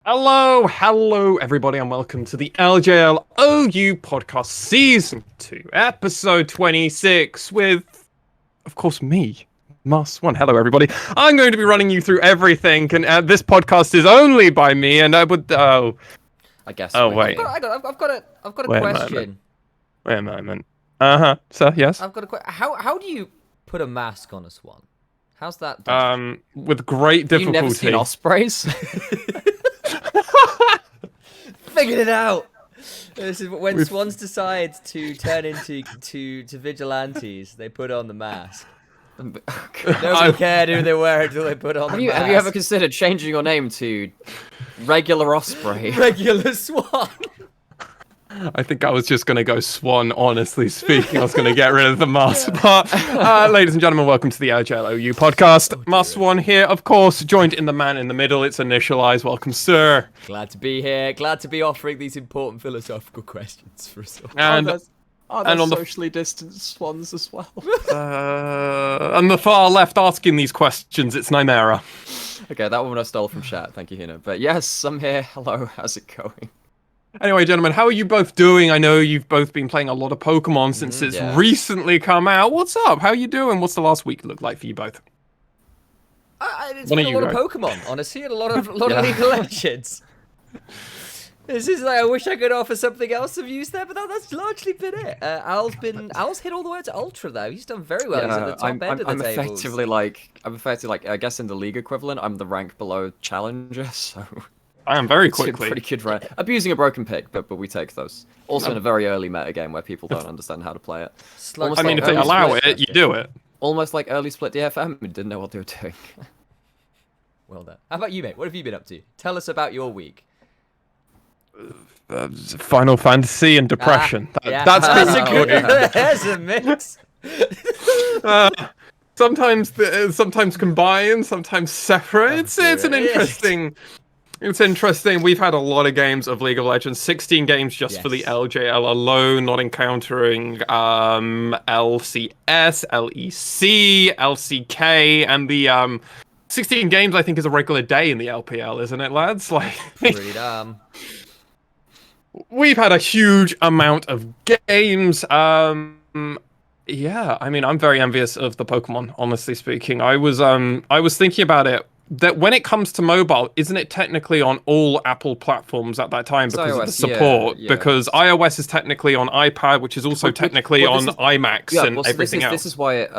Hello, everybody, and welcome to the LJL OU Podcast Season 2, Episode 26, with, of course, me, MaskedSwan. Hello, everybody. I'm going to be running you through everything, and this podcast is only by me, and I would, I guess. Oh, wait. I've got a Wait a question. Wait a moment. Sir, yes? I've got a question. How do you put a mask on a swan? How's that done? With great difficulty. You've never seen ospreys? Figured it out. This is when swans decide to turn into vigilantes. They put on the mask. Nobody cared who they were until they put on the mask. Have you ever considered changing your name to Regular Osprey? Regular Swan? I think I was just going to go Swan, honestly speaking. I was going to get rid of the mask. But, ladies and gentlemen, welcome to the LJL OU podcast. MaskedSwan here, of course, joined in the man in the middle. It's Initia1ise. Welcome, sir. Glad to be here. Glad to be offering these important philosophical questions for us all. And, there's on the socially distanced swans as well. on the far left asking these questions, it's Nymaera. Okay, that one I stole from chat. Thank you, Hina. But yes, I'm here. Hello, how's it going? Anyway, gentlemen, how are you both doing? I know you've both been playing a lot of Pokemon since it's recently come out. What's up? How are you doing? What's the last week look like for you both? It's been a lot of Pokemon, honestly, and a lot of League of Legends. This is like, I wish I could offer something else of use there, but that's largely been it. Owl's hit all the way to Ultra though. He's done very well. He's at the top end of the I'm tables. effectively like, I guess in the league equivalent, I'm the rank below Challenger, so... I am very It's a quickly. pretty good run. Abusing a broken pick, but we take those. Also in a very early meta game where people don't understand how to play it. I mean, if they allow it, you do it. Almost like early split DFM, and didn't know what they were doing. Well done. How about you, mate? What have you been up to? Tell us about your week. Final Fantasy and depression. That's a good. There's a mix. Sometimes combined, sometimes separate. It's an interesting. It's interesting. We've had a lot of games of League of Legends. 16 games just for the LJL alone, not encountering LCS, LEC, LCK, and the 16 games. I think is a regular day in the LPL, isn't it, lads? Like, pretty damn. We've had a huge amount of games. Yeah, I mean, I'm very envious of the Pokemon, honestly speaking. I was thinking about it, that when it comes to mobile, isn't it technically on all Apple platforms at that time because iOS, of the support? yeah. Because iOS is technically on iPad, which is also technically on iMacs and everything else. This is why it,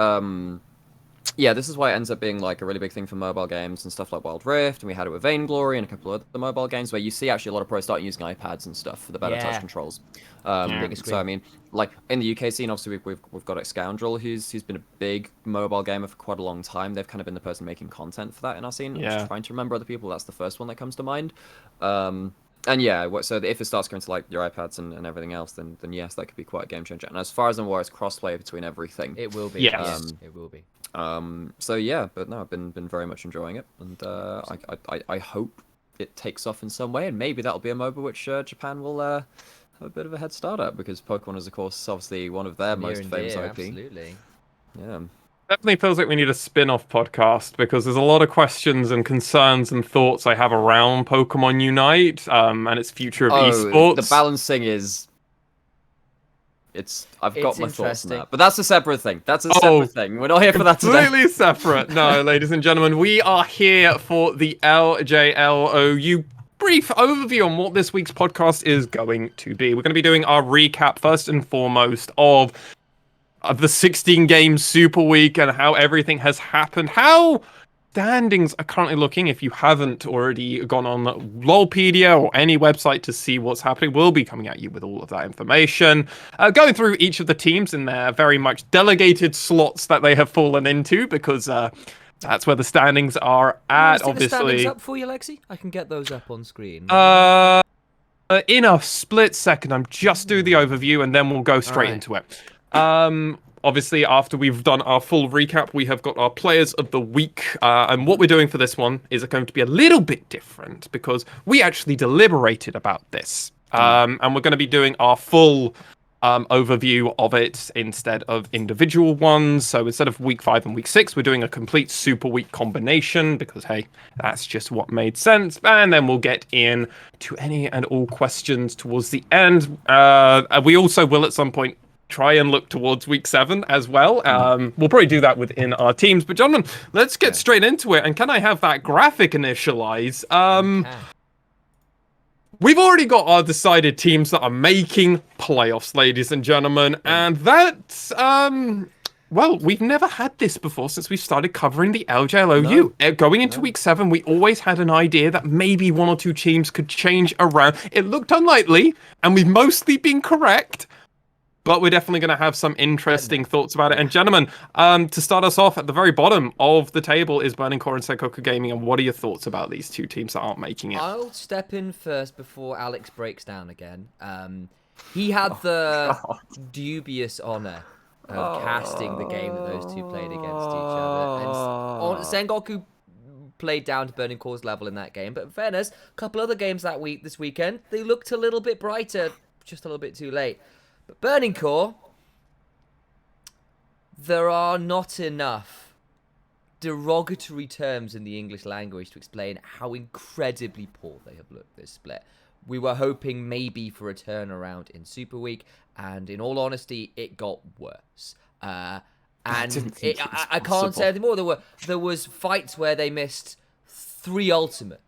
this is why it ends up being like a really big thing for mobile games and stuff like Wild Rift, and we had it with Vainglory and a couple of other mobile games where you see actually a lot of pros start using iPads and stuff for the better touch controls. So I mean, like in the UK scene, obviously we've got Scoundrel, who's been a big mobile gamer for quite a long time. They've kind of been the person making content for that in our scene. I'm just trying to remember other people. That's the first one that comes to mind. And yeah, so if it starts going to like your iPads and everything else, then yes, that could be quite a game changer. And as far as I'm aware, it's crossplay between everything. It will be. Yes. It will be. So yeah, but no, I've been very much enjoying it, and I hope it takes off in some way, and maybe that'll be a MOBA which Japan will have a bit of a head start at, because Pokemon is of course obviously one of their most famous IP. Absolutely. Yeah. Definitely feels like we need a spin-off podcast, because there's a lot of questions and concerns and thoughts I have around Pokemon Unite and its future of esports. The balancing is... I've got my thoughts on that, but that's a separate thing. That's a separate thing. We're not here for that today. Completely separate. No, ladies and gentlemen, we are here for the LJLOU brief overview on what this week's podcast is going to be. We're going to be doing our recap first and foremost of the 16 game Super Week and how everything has happened. How standings are currently looking. If you haven't already gone on Lolpedia or any website to see what's happening, we'll be coming at you with all of that information. Going through each of the teams in their very much delegated slots that they have fallen into, because that's where the standings are at, obviously. The standings up for you, Lexi? I can get those up on screen. In a split second, I'm just do the overview and then we'll go straight into it. Obviously, after we've done our full recap, we have got our players of the week. And what we're doing for this one is going to be a little bit different, because we actually deliberated about this. And we're going to be doing our full overview of it instead of individual ones. So instead of week 5 and week 6, we're doing a complete super week combination because, hey, that's just what made sense. And then we'll get in to any and all questions towards the end. We also will at some point try and look towards week 7 as well. We'll probably do that within our teams. But gentlemen, let's get straight into it. And can I have that graphic initialize? We've already got our decided teams that are making playoffs, ladies and gentlemen. And that's, well, we've never had this before since we started covering the LJLOU. No. Going into week 7, we always had an idea that maybe 1 or 2 teams could change around. It looked unlikely, and we've mostly been correct. But we're definitely going to have some interesting thoughts about it. And gentlemen, to start us off, at the very bottom of the table is Burning Core and Sengoku Gaming. And what are your thoughts about these 2 teams that aren't making it? I'll step in first before Alex breaks down again. He had the dubious honour of casting the game that those 2 played against each other. And Sengoku played down to Burning Core's level in that game. But in fairness, a couple other games this weekend, they looked a little bit brighter, just a little bit too late. But Burning Core, there are not enough derogatory terms in the English language to explain how incredibly poor they have looked this split. We were hoping maybe for a turnaround in Super Week, and in all honesty, it got worse. And I can't say anything more. There was fights where they missed 3 ultimates.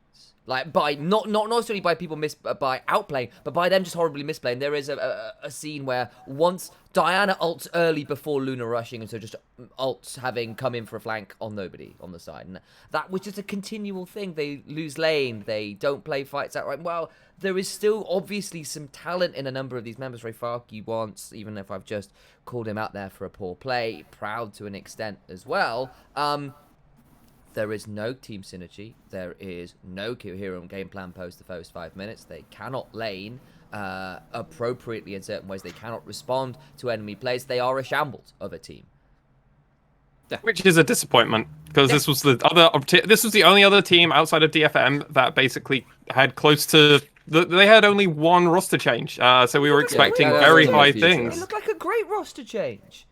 Like, by not only by people by outplaying, but by them just horribly misplaying. There is a scene where once Diana ults early before Luna rushing, and so just ults having come in for a flank on nobody on the side. And that was just a continual thing. They lose lane, they don't play fights outright. Well, there is still obviously some talent in a number of these members. Rayfarki once, even if I've just called him out there for a poor play, proud to an extent as well. There is no team synergy. There is no coherent game plan post the first 5 minutes. They cannot lane appropriately in certain ways. They cannot respond to enemy plays. They are a shambles of a team. Which is a disappointment because this was the only other team outside of DFM that basically had close to. They had only 1 roster change, so we were expecting very high things. It looked like a great roster change.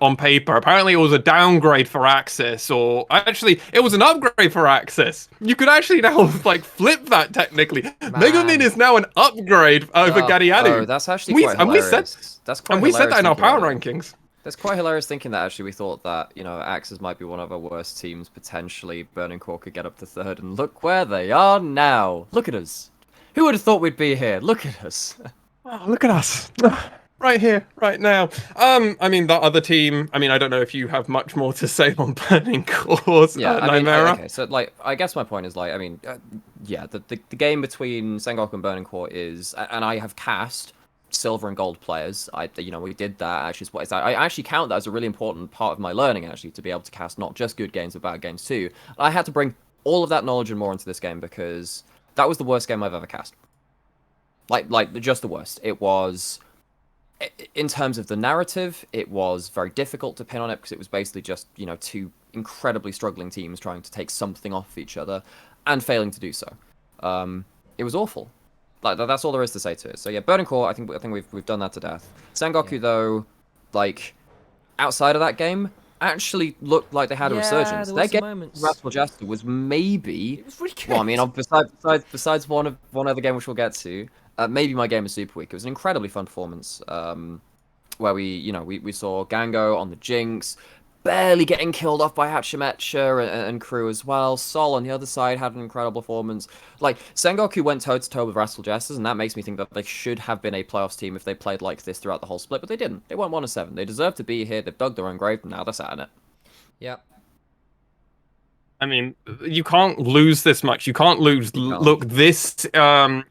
On paper, apparently it was a downgrade for Axis, or actually it was an upgrade for Axis. You could actually now flip that technically. Megamin is now an upgrade over Gadianu. Oh, that's actually quite hilarious. We said that in our power rankings. That's quite hilarious thinking that actually we thought that, Axis might be one of our worst teams, potentially Burning Core could get up to 3rd, and look where they are now. Look at us. Who would have thought we'd be here? Look at us. Oh, look at us. Right here, right now. I mean, that other team, I don't know if you have much more to say on Burning Core's Nymaera. Okay, so, I guess my point is, the game between Sengoku and Burning Core is, and I have cast silver and gold players. We did that, actually. I actually count that as a really important part of my learning, actually, to be able to cast not just good games, but bad games, too. I had to bring all of that knowledge and more into this game, because that was the worst game I've ever cast. Just the worst. It was... In terms of the narrative, it was very difficult to pin on it because it was basically just, 2 incredibly struggling teams trying to take something off each other and failing to do so. It was awful. That's all there is to say to it. So yeah, Burning Core, I think we've done that to death. Sengoku though, outside of that game, actually looked like they had a resurgence. Their game Rascal Jester was maybe. It was really good. Well, besides one other game which we'll get to. Maybe my game of Super Week. It was an incredibly fun performance where we saw Gango on the Jinx, barely getting killed off by Hachimecha and crew as well. Sol on the other side had an incredible performance. Sengoku went toe-to-toe with Rascal Jesters, and that makes me think that they should have been a playoffs team if they played like this throughout the whole split, but they didn't. They went 1-7. They deserve to be here. They've dug their own grave, and now they're sat in it. Yeah. You can't lose this much. You can't lose. Look, this... I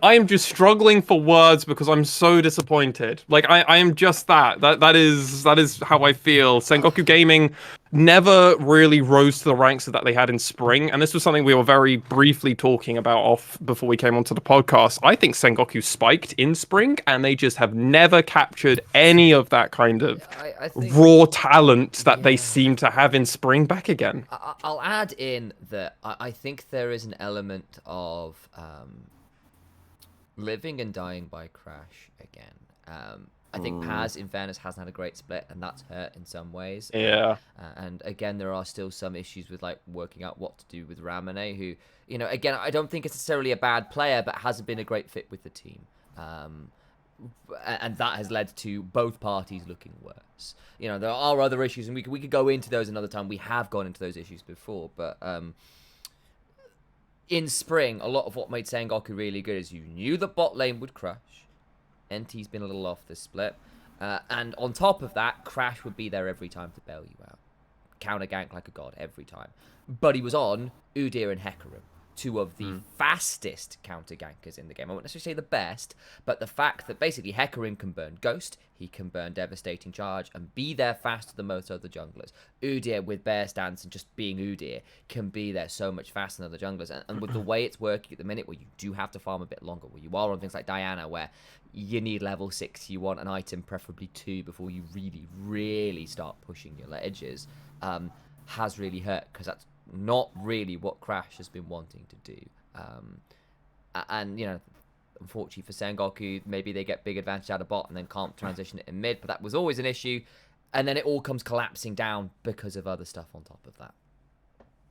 am just struggling for words because I'm so disappointed. I am just that. That is how I feel. Sengoku Gaming never really rose to the ranks that they had in spring, and this was something we were very briefly talking about off before we came onto the podcast. I think Sengoku spiked in spring, and they just have never captured any of that kind of raw talent that they seem to have in spring back again. I'll add in that I think there is an element of living and dying by Crash again. I think Paz, in fairness, hasn't had a great split, and that's hurt in some ways. Yeah. And again, there are still some issues with like working out what to do with Ramone, who, you know, again, I don't think it's necessarily a bad player, but hasn't been a great fit with the team. And that has led to both parties looking worse. You know, there are other issues, and we could go into those another time. We have gone into those issues before, but in spring, a lot of what made Sengoku really good is you knew the bot lane would crush. NT's been a little off this split. And on top of that, Crash would be there every time to bail you out. Counter gank like a god every time. But he was on Udyr and Hecarim, two of the fastest counter gankers in the game. I won't necessarily say the best, but the fact that basically Hecarim can burn Ghost, he can burn Devastating Charge, and be there faster than most other junglers. Udyr, with Bear Stance and just being Udyr, can be there so much faster than other junglers. And with the way it's working at the minute, where you do have to farm a bit longer, where you are on things like Diana, where you need level 6, you want an item, preferably 2, before you really start pushing your edges, has really hurt, because that's not really what Crash has been wanting to do. And, you know, unfortunately for Sengoku, maybe they get big advantage out of bot and then can't transition it in mid, but that was always an issue. And then it all comes collapsing down because of other stuff on top of that.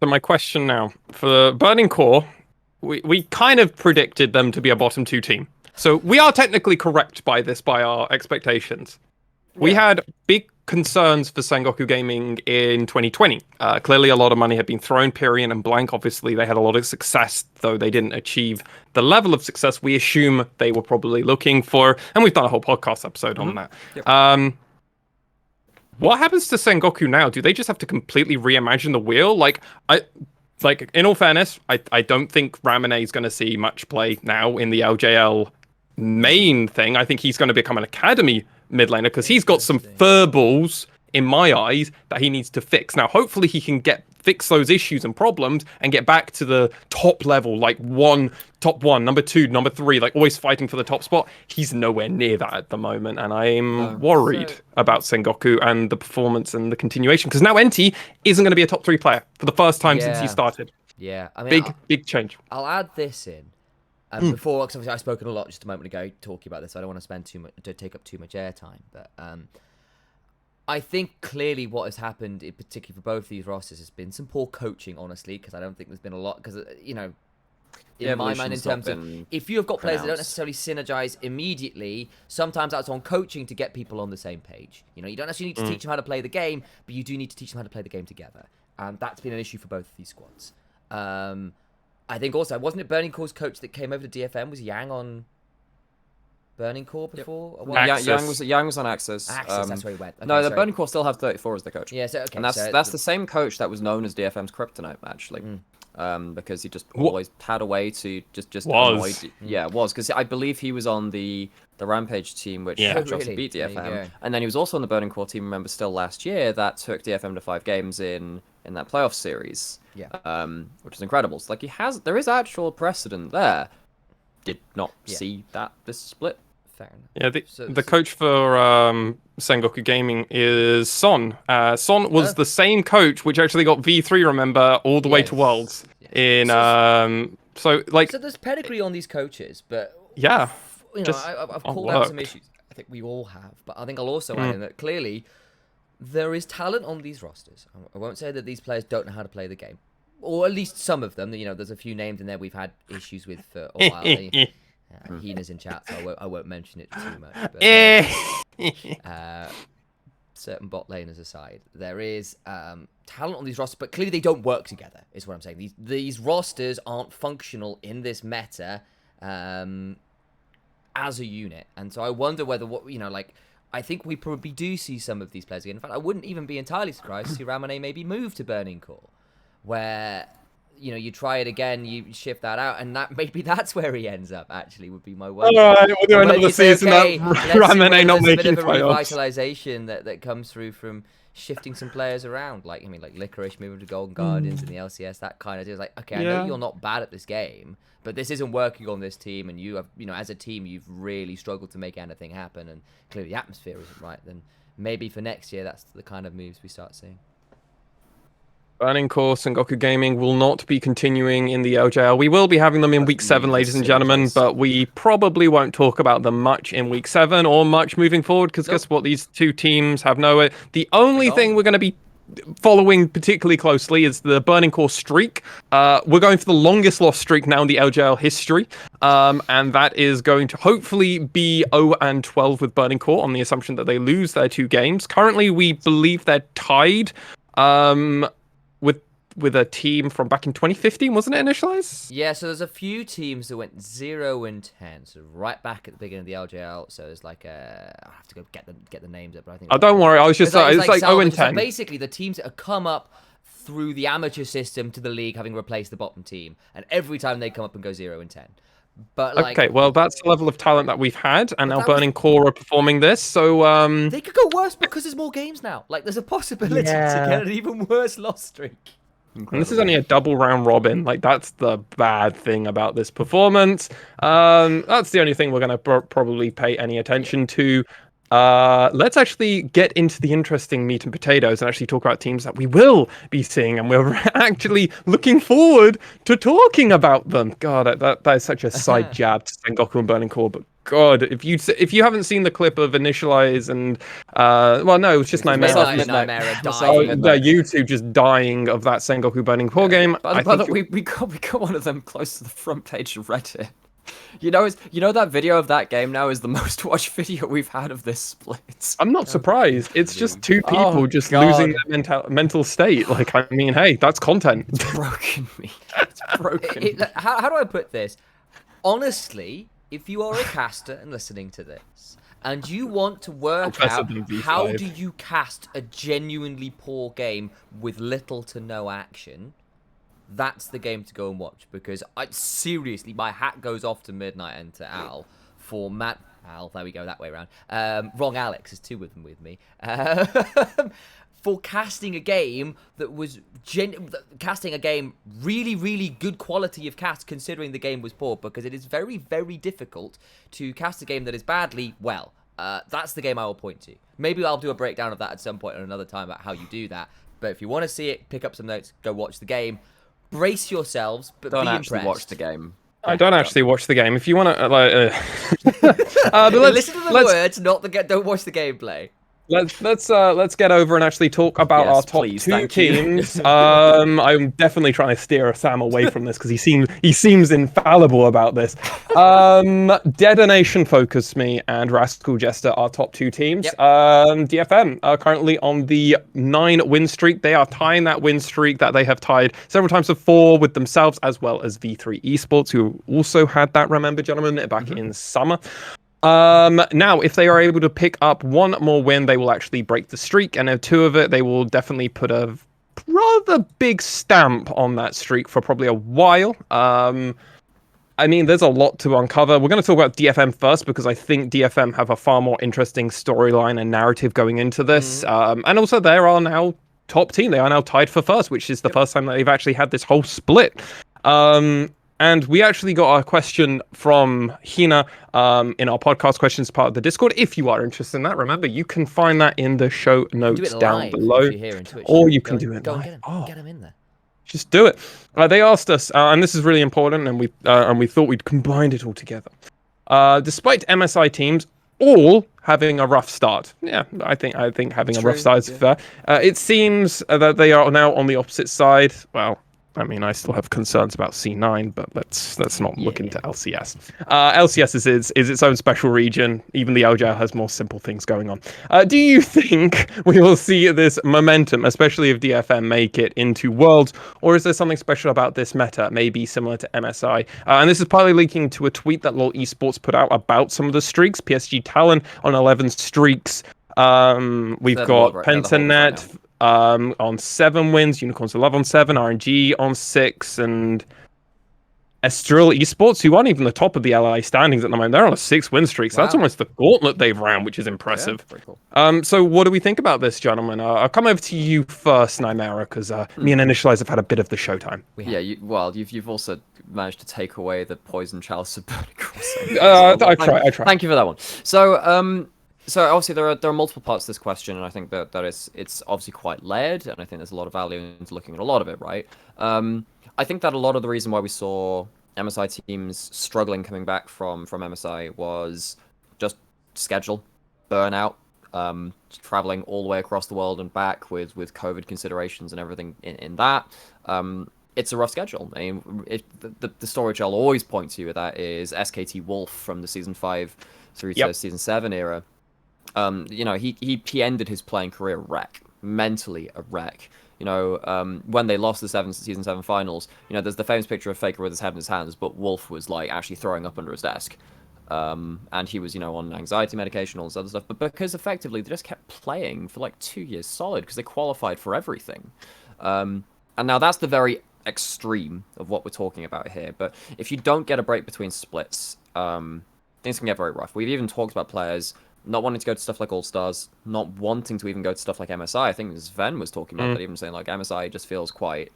So my question now, for Burning Core, we kind of predicted them to be a bottom 2 team. So we are technically correct by our expectations. We had big concerns for Sengoku Gaming in 2020. Clearly a lot of money had been thrown. Pyrian and Blank, obviously, they had a lot of success, though they didn't achieve the level of success we assume they were probably looking for. And we've done a whole podcast episode on that. Yep. What happens to Sengoku now? Do they just have to completely reimagine the wheel? In all fairness, I don't think Ramone is going to see much play now in the LJL main thing. I think he's going to become an academy mid laner, because he's got some furballs in my eyes that he needs to fix. Now, hopefully he can fix those issues and problems and get back to the top level, like top 1, number 2, number 3, like always fighting for the top spot. He's nowhere near that at the moment, and I'm worried about Sengoku and the performance and the continuation, because now NT isn't going to be a top 3 player for the first time since he started. Yeah, I mean, big change. I'll add this in. Before, because obviously I've spoken a lot just a moment ago talking about this, so I don't want to take up too much airtime. But I think clearly what has happened, in particular for both these rosters, has been some poor coaching, honestly, because I don't think there's been a lot. Because, you know, in my mind, in terms of if you have got players that don't necessarily synergize immediately, sometimes that's on coaching to get people on the same page. You know, you don't necessarily need to teach them how to play the game, but you do need to teach them how to play the game together. And that's been an issue for both of these squads. I think also, wasn't it Burning Core's coach that came over to DFM? Was Yang on Burning Core before? Yep. Yang was on Axis. That's where he went. Okay, no, the Burning Core still have 34 as the coach. Yeah, okay. And that's the same coach that was known as DFM's Kryptonite, actually. Because he just always had a way to just avoid... Yeah, it was. Because I believe he was on the Rampage team, which obviously beat DFM. And then he was also on the Burning Core team, remember, still last year, that took DFM to 5 games in that playoff series. Yeah. Which is incredible. So, there is actual precedent there. Did not see this split. Fair enough. Yeah, the coach for Sengoku Gaming is Son. Son was the same coach which actually got V3, remember, all the way to Worlds. So there's pedigree on these coaches, but you know, I've called out some issues. I think we all have, but I think I'll also add in that clearly there is talent on these rosters. I won't say that these players don't know how to play the game, or at least some of them. You know, there's a few names in there we've had issues with for a while. Hina's in chat, so I won't mention it too much. But, certain bot laners aside, there is talent on these rosters, but clearly they don't work together, is what I'm saying. These rosters aren't functional in this meta as a unit. And so I wonder whether, I think we probably do see some of these players again. In fact, I wouldn't even be entirely surprised to see Ramone maybe move to Burning Core, where... You know, you try it again, you shift that out, and maybe that's where he ends up. Actually, would be my word. All right, we'll do another season. Ramone not making a bit of a revitalization that comes through from shifting some players around. Like Licorice moving to Golden Guardians and the LCS, that kind of thing. It's like, okay, I know you're not bad at this game, but this isn't working on this team, and you have, as a team, you've really struggled to make anything happen, and clearly the atmosphere isn't right. Then maybe for next year, that's the kind of moves we start seeing. Burning Core, Sengoku Gaming will not be continuing in the LJL. We will be having them in week 7, ladies and gentlemen, but we probably won't talk about them much in week 7 or much moving forward, because guess what? These two teams have nowhere. The only thing we're going to be following particularly closely is the Burning Core streak. We're going for the longest lost streak now in the LJL history, and that is going to hopefully be 0-12 with Burning Core on the assumption that they lose their 2 games. Currently, we believe they're tied with a team from back in 2015, wasn't it, Initia1ise? Yeah, so there's a few teams that went 0-10, so right back at the beginning of the LJL. So there's like I have to go get the names up, but I think. Oh, don't worry, I was just it's like 0-10. So basically, the teams that have come up through the amateur system to the league, having replaced the bottom team, and every time they come up and go 0-10. But like, okay, well, that's the level of talent that we've had, and now Burning Core are performing this, so they could go worse because there's more games now. Like, there's a possibility to get an even worse loss streak. And this is only a double round robin. Like, that's the bad thing about this performance. That's the only thing we're going to probably pay any attention to. Let's actually get into the interesting meat and potatoes and actually talk about teams that we will be seeing, and we're actually looking forward to talking about them. God, that is such a side jab to Sengoku and Burning Core, but God, if you haven't seen the clip of Initia1ise and well, no, it was just Nymaera. You two just dying of that Sengoku Burning Core game. But we got one of them close to the front page of Reddit. You know that video of that game now is the most watched video we've had of this split. I'm not surprised. It's just 2 people losing their mental state. Like, I mean, hey, that's content. It's broken me. It's broken. How do I put this? Honestly, if you are a caster and listening to this, and you want to work out how do you cast a genuinely poor game with little to no action, that's the game to go and watch, because seriously, my hat goes off to Midnight and to Al for Al, there we go, that way around. Wrong Alex, there's 2 of them with me. For casting a game that was casting a game really, really good quality of cast, considering the game was poor, because it is very, very difficult to cast a game that is badly well. That's the game I will point to. Maybe I'll do a breakdown of that at some point or another time about how you do that. But if you want to see it, pick up some notes, go watch the game. Brace yourselves, but don't be actually impressed. Watch the game. I don't actually watch the game. If you want to, listen to the words, not the don't watch the gameplay. Let's get over and actually talk about our top 2 teams. I'm definitely trying to steer Sam away from this because he seems infallible about this. Detonation Focus Me and Rascal Jester are top 2 teams. Yep. DFM are currently on the 9 win streak. They are tying that win streak that they have tied several times before with themselves, as well as V3 Esports, who also had that, remember, gentlemen, back in summer. Now, if they are able to pick up 1 more win, they will actually break the streak, and 2 of it, they will definitely put a rather big stamp on that streak for probably a while. I mean, there's a lot to uncover. We're going to talk about DFM first, because I think DFM have a far more interesting storyline and narrative going into this. And also, they are now top team. They are now tied for first, which is the first time that they've actually had this whole split. And we actually got a question from Hina in our podcast questions part of the Discord. If you are interested in that, remember, you can find that in the show notes down below. Or you can do it live. Get them in there. Just do it. They asked us, and this is really important, and we thought we'd combined it all together. Despite MSI teams all having a rough start, yeah, I think having a rough start is fair. It seems that they are now on the opposite side. Well, I mean, I still have concerns about C9, but let's not look into LCS. LCS is its own special region. Even the LJL has more simple things going on. Do you think we will see this momentum, especially if DFM make it into Worlds, or is there something special about this meta, maybe similar to MSI? And this is partly linking to a tweet that LoL Esports put out about some of the streaks. PSG Talon on 11 streaks. We've got Pentanet on 7 wins, Unicorns 11 on 7, RNG on 6, and Estrel Esports, who aren't even the top of the LI standings at the moment. They're on a 6-win streak, so that's almost the gauntlet they've ran, which is impressive. Yeah, cool. So what do we think about this, gentlemen? I'll come over to you first, Nymaera, because me and Initia1ise have had a bit of the showtime. Yeah, you've also managed to take away the poison chalice of Burning Core. I try. Thank you for that one. So, So obviously there are multiple parts to this question, and I think that it's obviously quite layered, and I think there's a lot of value into looking at a lot of it, right? I think that a lot of the reason why we saw MSI teams struggling coming back from MSI was just schedule, burnout, traveling all the way across the world and back with COVID considerations and everything in that. It's a rough schedule. I mean, the story I'll always point to with that is SKT Wolf from the Season 5 through to Season 7 era. He ended his playing career mentally a wreck. When they lost the Season 7 finals, there's the famous picture of Faker with his head in his hands, but Wolf was like actually throwing up under his desk. And he was, on anxiety medication, all this other stuff. But because effectively they just kept playing for like 2 years solid because they qualified for everything. And now that's the very extreme of what we're talking about here. But if you don't get a break between splits, things can get very rough. We've even talked about players not wanting to go to stuff like All-Stars, not wanting to even go to stuff like MSI. I think Sven was talking about that, even saying like MSI just feels quite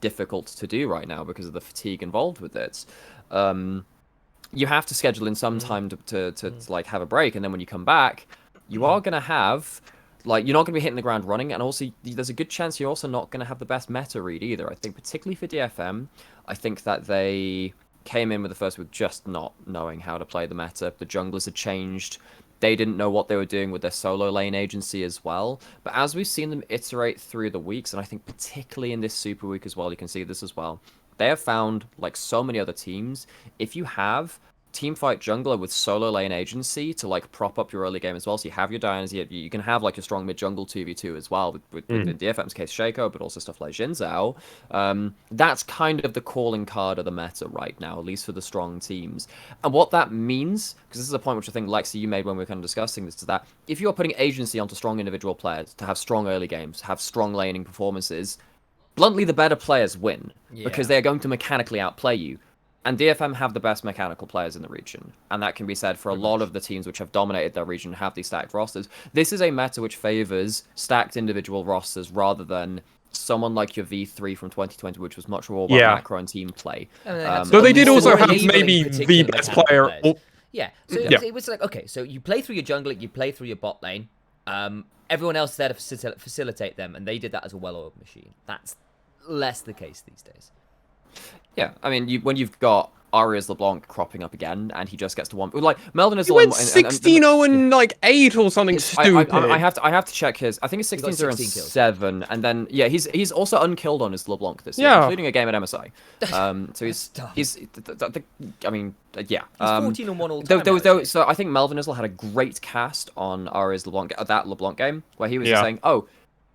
difficult to do right now because of the fatigue involved with it. You have to schedule in some time to like have a break, and then when you come back, you are gonna have you're not gonna be hitting the ground running, and also there's a good chance you're also not gonna have the best meta read either. I think particularly for DFM, I think that they came in with the first with just not knowing how to play the meta. The junglers had changed. They didn't know what they were doing with their solo lane agency as well. But as we've seen them iterate through the weeks, and I think particularly in this Super Week as well, you can see this as well, they have found, like so many other teams, if you have teamfight jungler with solo lane agency to like prop up your early game as well, so you have your Dianas, you can have like a strong mid jungle 2v2 as well, with in DFM's case Shaco, but also stuff like Xin Zhao. That's kind of the calling card of the meta right now, at least for the strong teams. And what that means, because this is a point which I think Lexi you made when we were kind of discussing this, is that if you're putting agency onto strong individual players to have strong early games, have strong laning performances, bluntly the better players win, because they are going to mechanically outplay you. And DFM have the best mechanical players in the region. And that can be said for a lot of the teams which have dominated their region and have these stacked rosters. This is a meta which favors stacked individual rosters rather than someone like your V3 from 2020, which was much more about macro and team play. So they did also have maybe the best player. Yeah, so it was like, okay, so you play through your jungler, you play through your bot lane. Everyone else is there to facilitate them, and they did that as a well-oiled machine. That's less the case these days. Yeah, I mean, when you've got Arias LeBlanc cropping up again, and he just gets to one. Like Melvin is he went 16-0 and like 8 or something stupid. I have to check his. I think it's 16-0 and 7, and then he's also unkilled on his LeBlanc this year, including a game at MSI. So he's I mean, yeah. He's 14 and 1 all time. So I think Melvin Isle had a great cast on Arias LeBlanc that LeBlanc game where he was just saying, "Oh,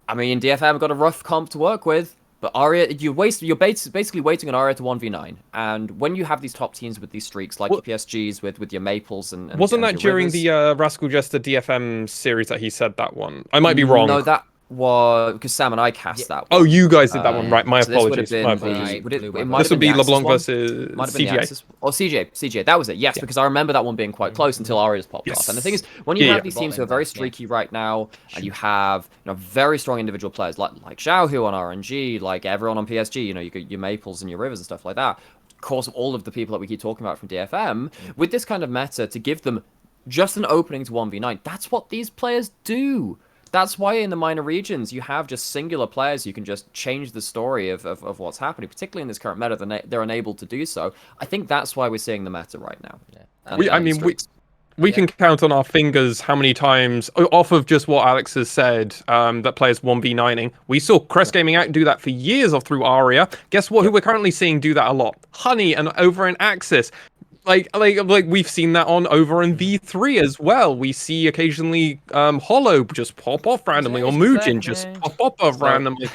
I mean, DFM got a rough comp to work with." But Arya, you're basically waiting on Arya to 1v9, and when you have these top teams with these streaks, like your PSGs with your Maples and wasn't and that during Rivers, the Rascal Jester DFM series that he said that one? I might be wrong. No, that was because Sam and I cast that one. Oh, you guys did that one, right? My apologies. This would be LeBlanc versus CJ. Or CJ, that was it. Yes, because I remember that one being quite close until Arias popped off. And the thing is, when you have these teams who are very streaky right now, and you have very strong individual players like Xiao Hu on RNG, like everyone on PSG, you got your Maples and your Rivers and stuff like that. Of course, all of the people that we keep talking about from DFM, with this kind of meta to give them just an opening to 1v9, that's what these players do. That's why in the minor regions you have just singular players who can just change the story of what's happening, particularly in this current meta. They're unable to do so. I think that's why we're seeing the meta right now. We can count on our fingers how many times, off of just what Alex has said, that players 1v9ing. We saw Crest Gaming Act do that for years through Aria. Guess what? Who we're currently seeing do that a lot? Honey and over in Axis. Like we've seen that on over in V3 as well. We see occasionally Hollow just pop off randomly, or Muujin just pop off randomly.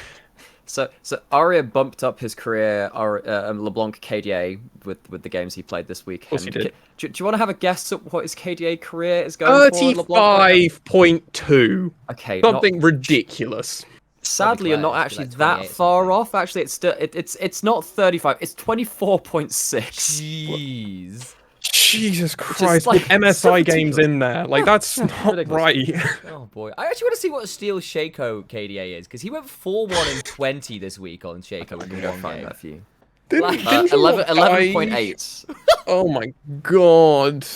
So Aria bumped up his career, LeBlanc KDA with the games he played this week. Of course he did. Do you want to have a guess at what his KDA career is going for? 35.2. Okay, something ridiculous. Sadly, you're not actually that far off. Actually, it's still it's not 35. It's 24.6. Jeez. Jesus Christ! With MSI games in there, like that's not right. Oh boy, I actually want to see what Steel Shaco KDA is, because he went 4-1 and 20 this week on Shaco in one game. That for you. 11.8. Oh my god!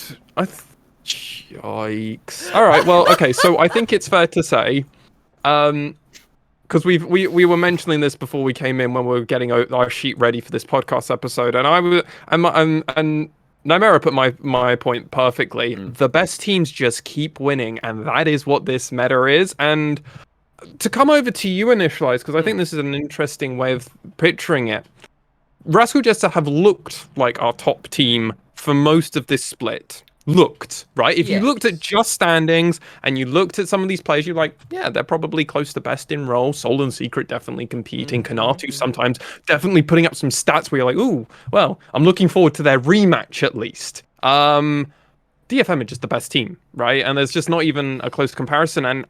Yikes. All right, well, okay, so I think it's fair to say, because we were mentioning this before we came in when we were getting our sheet ready for this podcast episode, and and Nymaera put my point perfectly. The best teams just keep winning, and that is what this meta is. And to come over to you, Initialize, because I think this is an interesting way of picturing it. Rascal Jester have looked like our top team for most of this split. Looked, right? If you looked at just standings and you looked at some of these players, you're like, yeah, they're probably close to best in role. Soul and Secret definitely competing. Kanatu sometimes definitely putting up some stats where you're like, ooh, well, I'm looking forward to their rematch at least. DFM are just the best team, right? And there's just not even a close comparison. And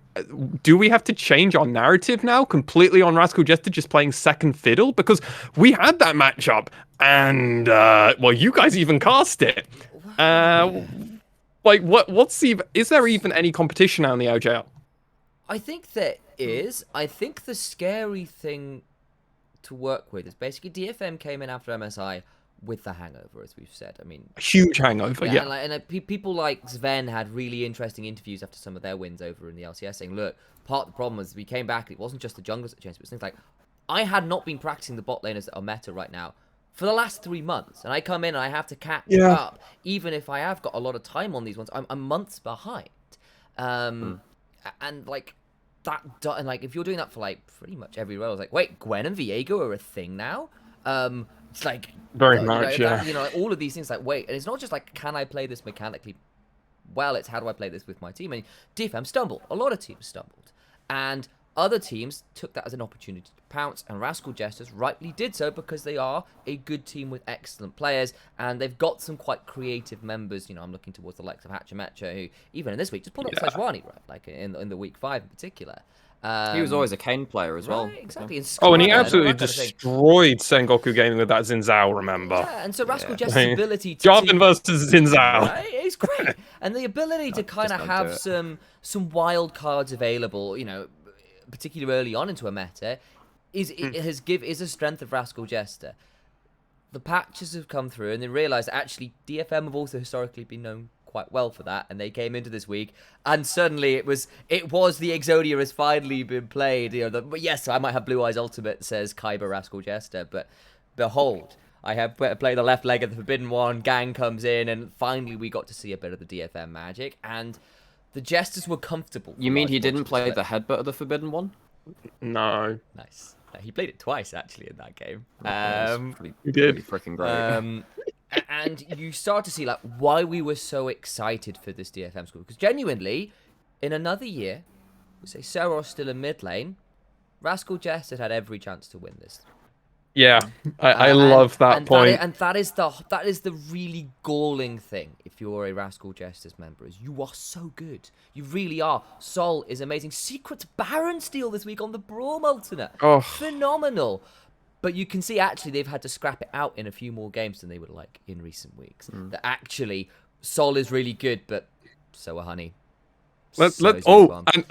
do we have to change our narrative now completely on Rascal Jester just playing second fiddle? Because we had that matchup and, well, you guys even cast it. Like, is there even any competition now in the LJL? I think there is. I think the scary thing to work with is basically DFM came in after MSI with the hangover, as we've said. I mean, a huge hangover, yeah. And people like Sven had really interesting interviews after some of their wins over in the LCS saying, look, part of the problem was we came back, it wasn't just the junglers that changed, but it was things like, I had not been practicing the bot laners that are meta right now for the last 3 months, and I come in and I have to catch up, even if I have got a lot of time on these ones. I'm months behind, and like that. And like if you're doing that for like pretty much every role, it's like, wait, Gwen and Viego are a thing now. It's like very much, like, all of these things. Like, wait, and it's not just like, can I play this mechanically well? It's how do I play this with my team? And DFM stumbled. A lot of teams stumbled, and other teams took that as an opportunity to pounce, and Rascal Jesters rightly did so because they are a good team with excellent players, and they've got some quite creative members. You know, I'm looking towards the likes of Hachimecha, who even in this week just pulled up Sejuani, right? Like in the week 5 in particular. He was always a Kane player as well. Right, exactly. And he absolutely destroyed Sengoku gaming with that Xin remember? Yeah, and so Rascal Jester's ability to... Jarvan versus Xin. Right, it's great. And the ability to kind of have some wild cards available, you know, particularly early on into a meta, is a strength of Rascal Jester. The patches have come through, and they realised actually DFM have also historically been known quite well for that, and they came into this week, and suddenly it was the Exodia has finally been played. You know, but yes, I might have Blue Eyes Ultimate, says Kyber Rascal Jester, but behold, I have played the left leg of the Forbidden One. Gang comes in, and finally we got to see a bit of the DFM magic, and the Jesters were comfortable. You mean he didn't play the headbutt of the Forbidden One? No. Nice. He played it twice actually in that game. He did. Freaking great. And you start to see like why we were so excited for this DFM squad, because genuinely, in another year, we say Seros still in mid lane, Rascal Jester had every chance to win this. Yeah, I love that point. That is the really galling thing if you're a Rascal Jesters member, is you are so good. You really are. Sol is amazing. Secret's Baron steal this week on the Braum alternate. Oh. Phenomenal. But you can see actually they've had to scrap it out in a few more games than they would like in recent weeks. That actually Sol is really good, but so are Honey. And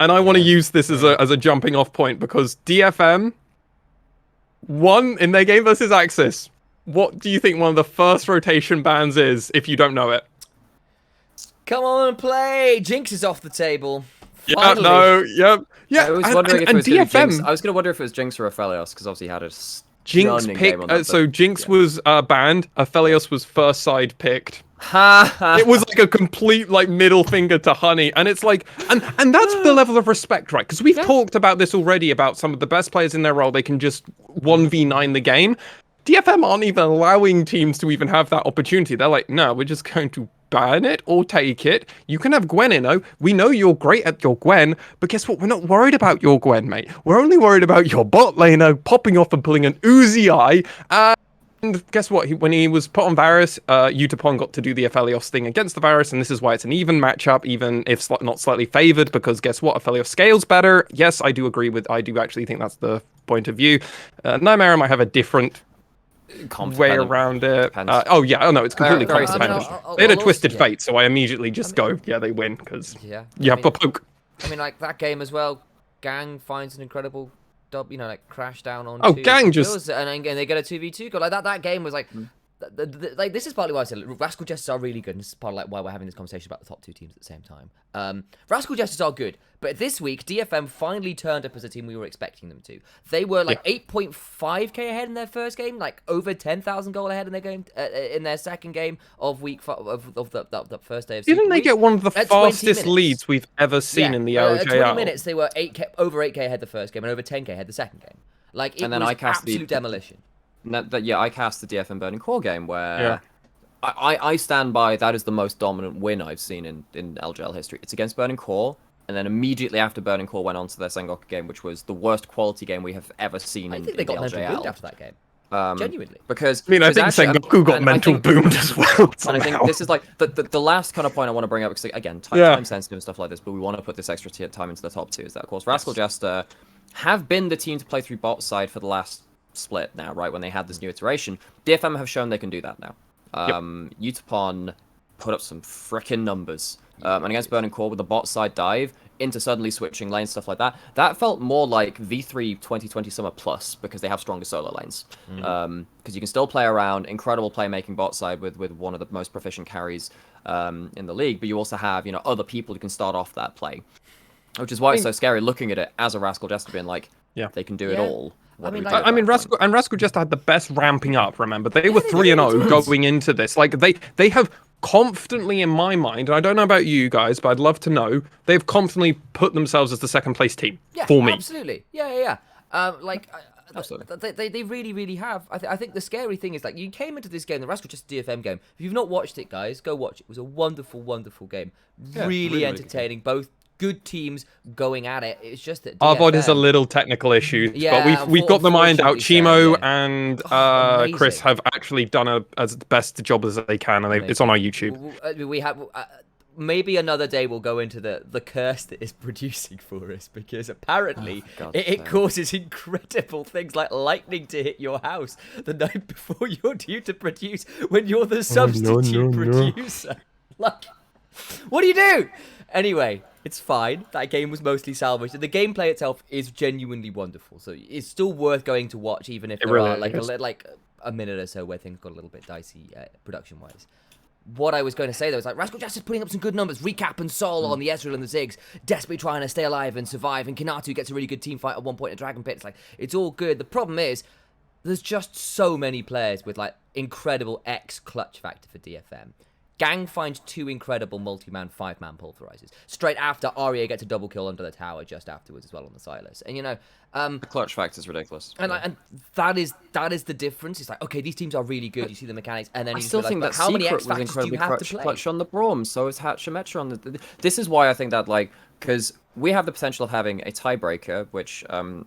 I want to use this as a jumping off point, because DFM won in their game versus Axis. What do you think one of the first rotation bans is, if you don't know it? Come on and play! Jinx is off the table. Yeah, Finally. no, yep. Yeah, I was wondering if it was DFM. Jinx. I was going to wonder if it was Jinx or Aphelios, because obviously he had a Jinx picked. So Jinx was banned. Aphelios was first side picked. It was like a complete like middle finger to Honey, and it's like, and that's the level of respect, right? Because we've talked about this already about some of the best players in their role. They can just 1v9 the game. DFM aren't even allowing teams to even have that opportunity. They're like, no, we're just going to ban it or take it. You can have Gwen, we know you're great at your Gwen, but guess what? We're not worried about your Gwen, mate. We're only worried about your bot laner popping off and pulling an Uzi Eye. And guess what? When he was put on Varus, Utapon got to do the Aphelios thing against the Varus, and this is why it's an even matchup, even if not slightly favored, because guess what? Aphelios scales better. Yes, I do actually think that's the point of view. Nymaera might have a different way around it. It's completely dependent. They had a twisted fate, so I immediately just go, they win, because you have a poke. I mean, like that game as well, Gang finds an incredible dub, like crash down on Gang just... and they get a 2v2 goal. Like that game was like like this is partly why I said Rascal Jesters are really good, and this is partly like why we're having this conversation about the top 2 teams at the same time. Rascal Jesters are good, but this week DFM finally turned up as a team we were expecting them to. They were like 8.5k ahead in their first game, like over 10,000 goal ahead in their game in their second game of week of the first day of season. Didn't they get one of the fastest leads we've ever seen in the LJL? 20 minutes they were over 8k ahead the first game and over 10k ahead the second game. Like it was absolute demolition. I cast the DFM Burning Core game where I stand by that is the most dominant win I've seen in LJL history. It's against Burning Core, and then immediately after Burning Core went on to their Sengoku game, which was the worst quality game we have ever seen in the LJL. I think they got mental boomed after that game. Genuinely. Because I think Sengoku got mental boomed as well. And I think this is like the last kind of point I want to bring up, because again, time sensitive and stuff like this, but we want to put this extra time into the top 2, is that of course Rascal Jester have been the team to play through bot side for the last split now, right? When they had this new iteration, DFM have shown they can do that now. Utapon put up some frickin' numbers, and against Burning Core with the bot side dive into suddenly switching lanes, stuff like that. That felt more like V3 2020 Summer Plus, because they have stronger solo lanes. Because you can still play around, incredible playmaking bot side with one of the most proficient carries in the league, but you also have other people who can start off that play, which is why it's so scary looking at it as a Rascal Jester being like, they can do it all. Rascal Jester had the best ramping up. Remember, they were 3-0 going into this. Like they have confidently, in my mind, and I don't know about you guys, but I'd love to know, they've confidently put themselves as the second place team for me. Absolutely, absolutely. They really, really have. I think the scary thing is, like, you came into this game, the Rascal Jester DFM game. If you've not watched it, guys, go watch it. It was a wonderful, wonderful game. Really entertaining. Both good teams going at it. It's just that our VOD has a little technical issues, but we've got them ironed out. Chimo and Chris have actually done as best job as they can, and it's on our YouTube. We have maybe another day we'll go into the curse that is producing for us, because apparently it causes incredible things like lightning to hit your house the night before you're due to produce, when you're the substitute producer. Like, what do you do? Anyway, it's fine. That game was mostly salvaged, and the gameplay itself is genuinely wonderful. So it's still worth going to watch, even if there are like a minute or so where things got a little bit dicey production-wise. What I was going to say though is, like, Rascal Jester's putting up some good numbers. Recap and Sol on the Ezreal and the Ziggs, desperately trying to stay alive and survive. And Kinatu gets a really good team fight at one point in Dragon Pit. It's like, it's all good. The problem is, there's just so many players with like incredible X clutch factor for DFM. Gang finds 2 incredible multi-man, 5-man pulverizers. Straight after, Arya gets a double kill under the tower just afterwards as well on the Silas. And the clutch factor is ridiculous. And that is the difference. It's like, okay, these teams are really good. You see the mechanics, and then I still think that how many Secret X was factors do you incredibly have to play? clutch on the Braum. So is Hatchemetra on the. This is why I think that, like, because we have the potential of having a tiebreaker, which I know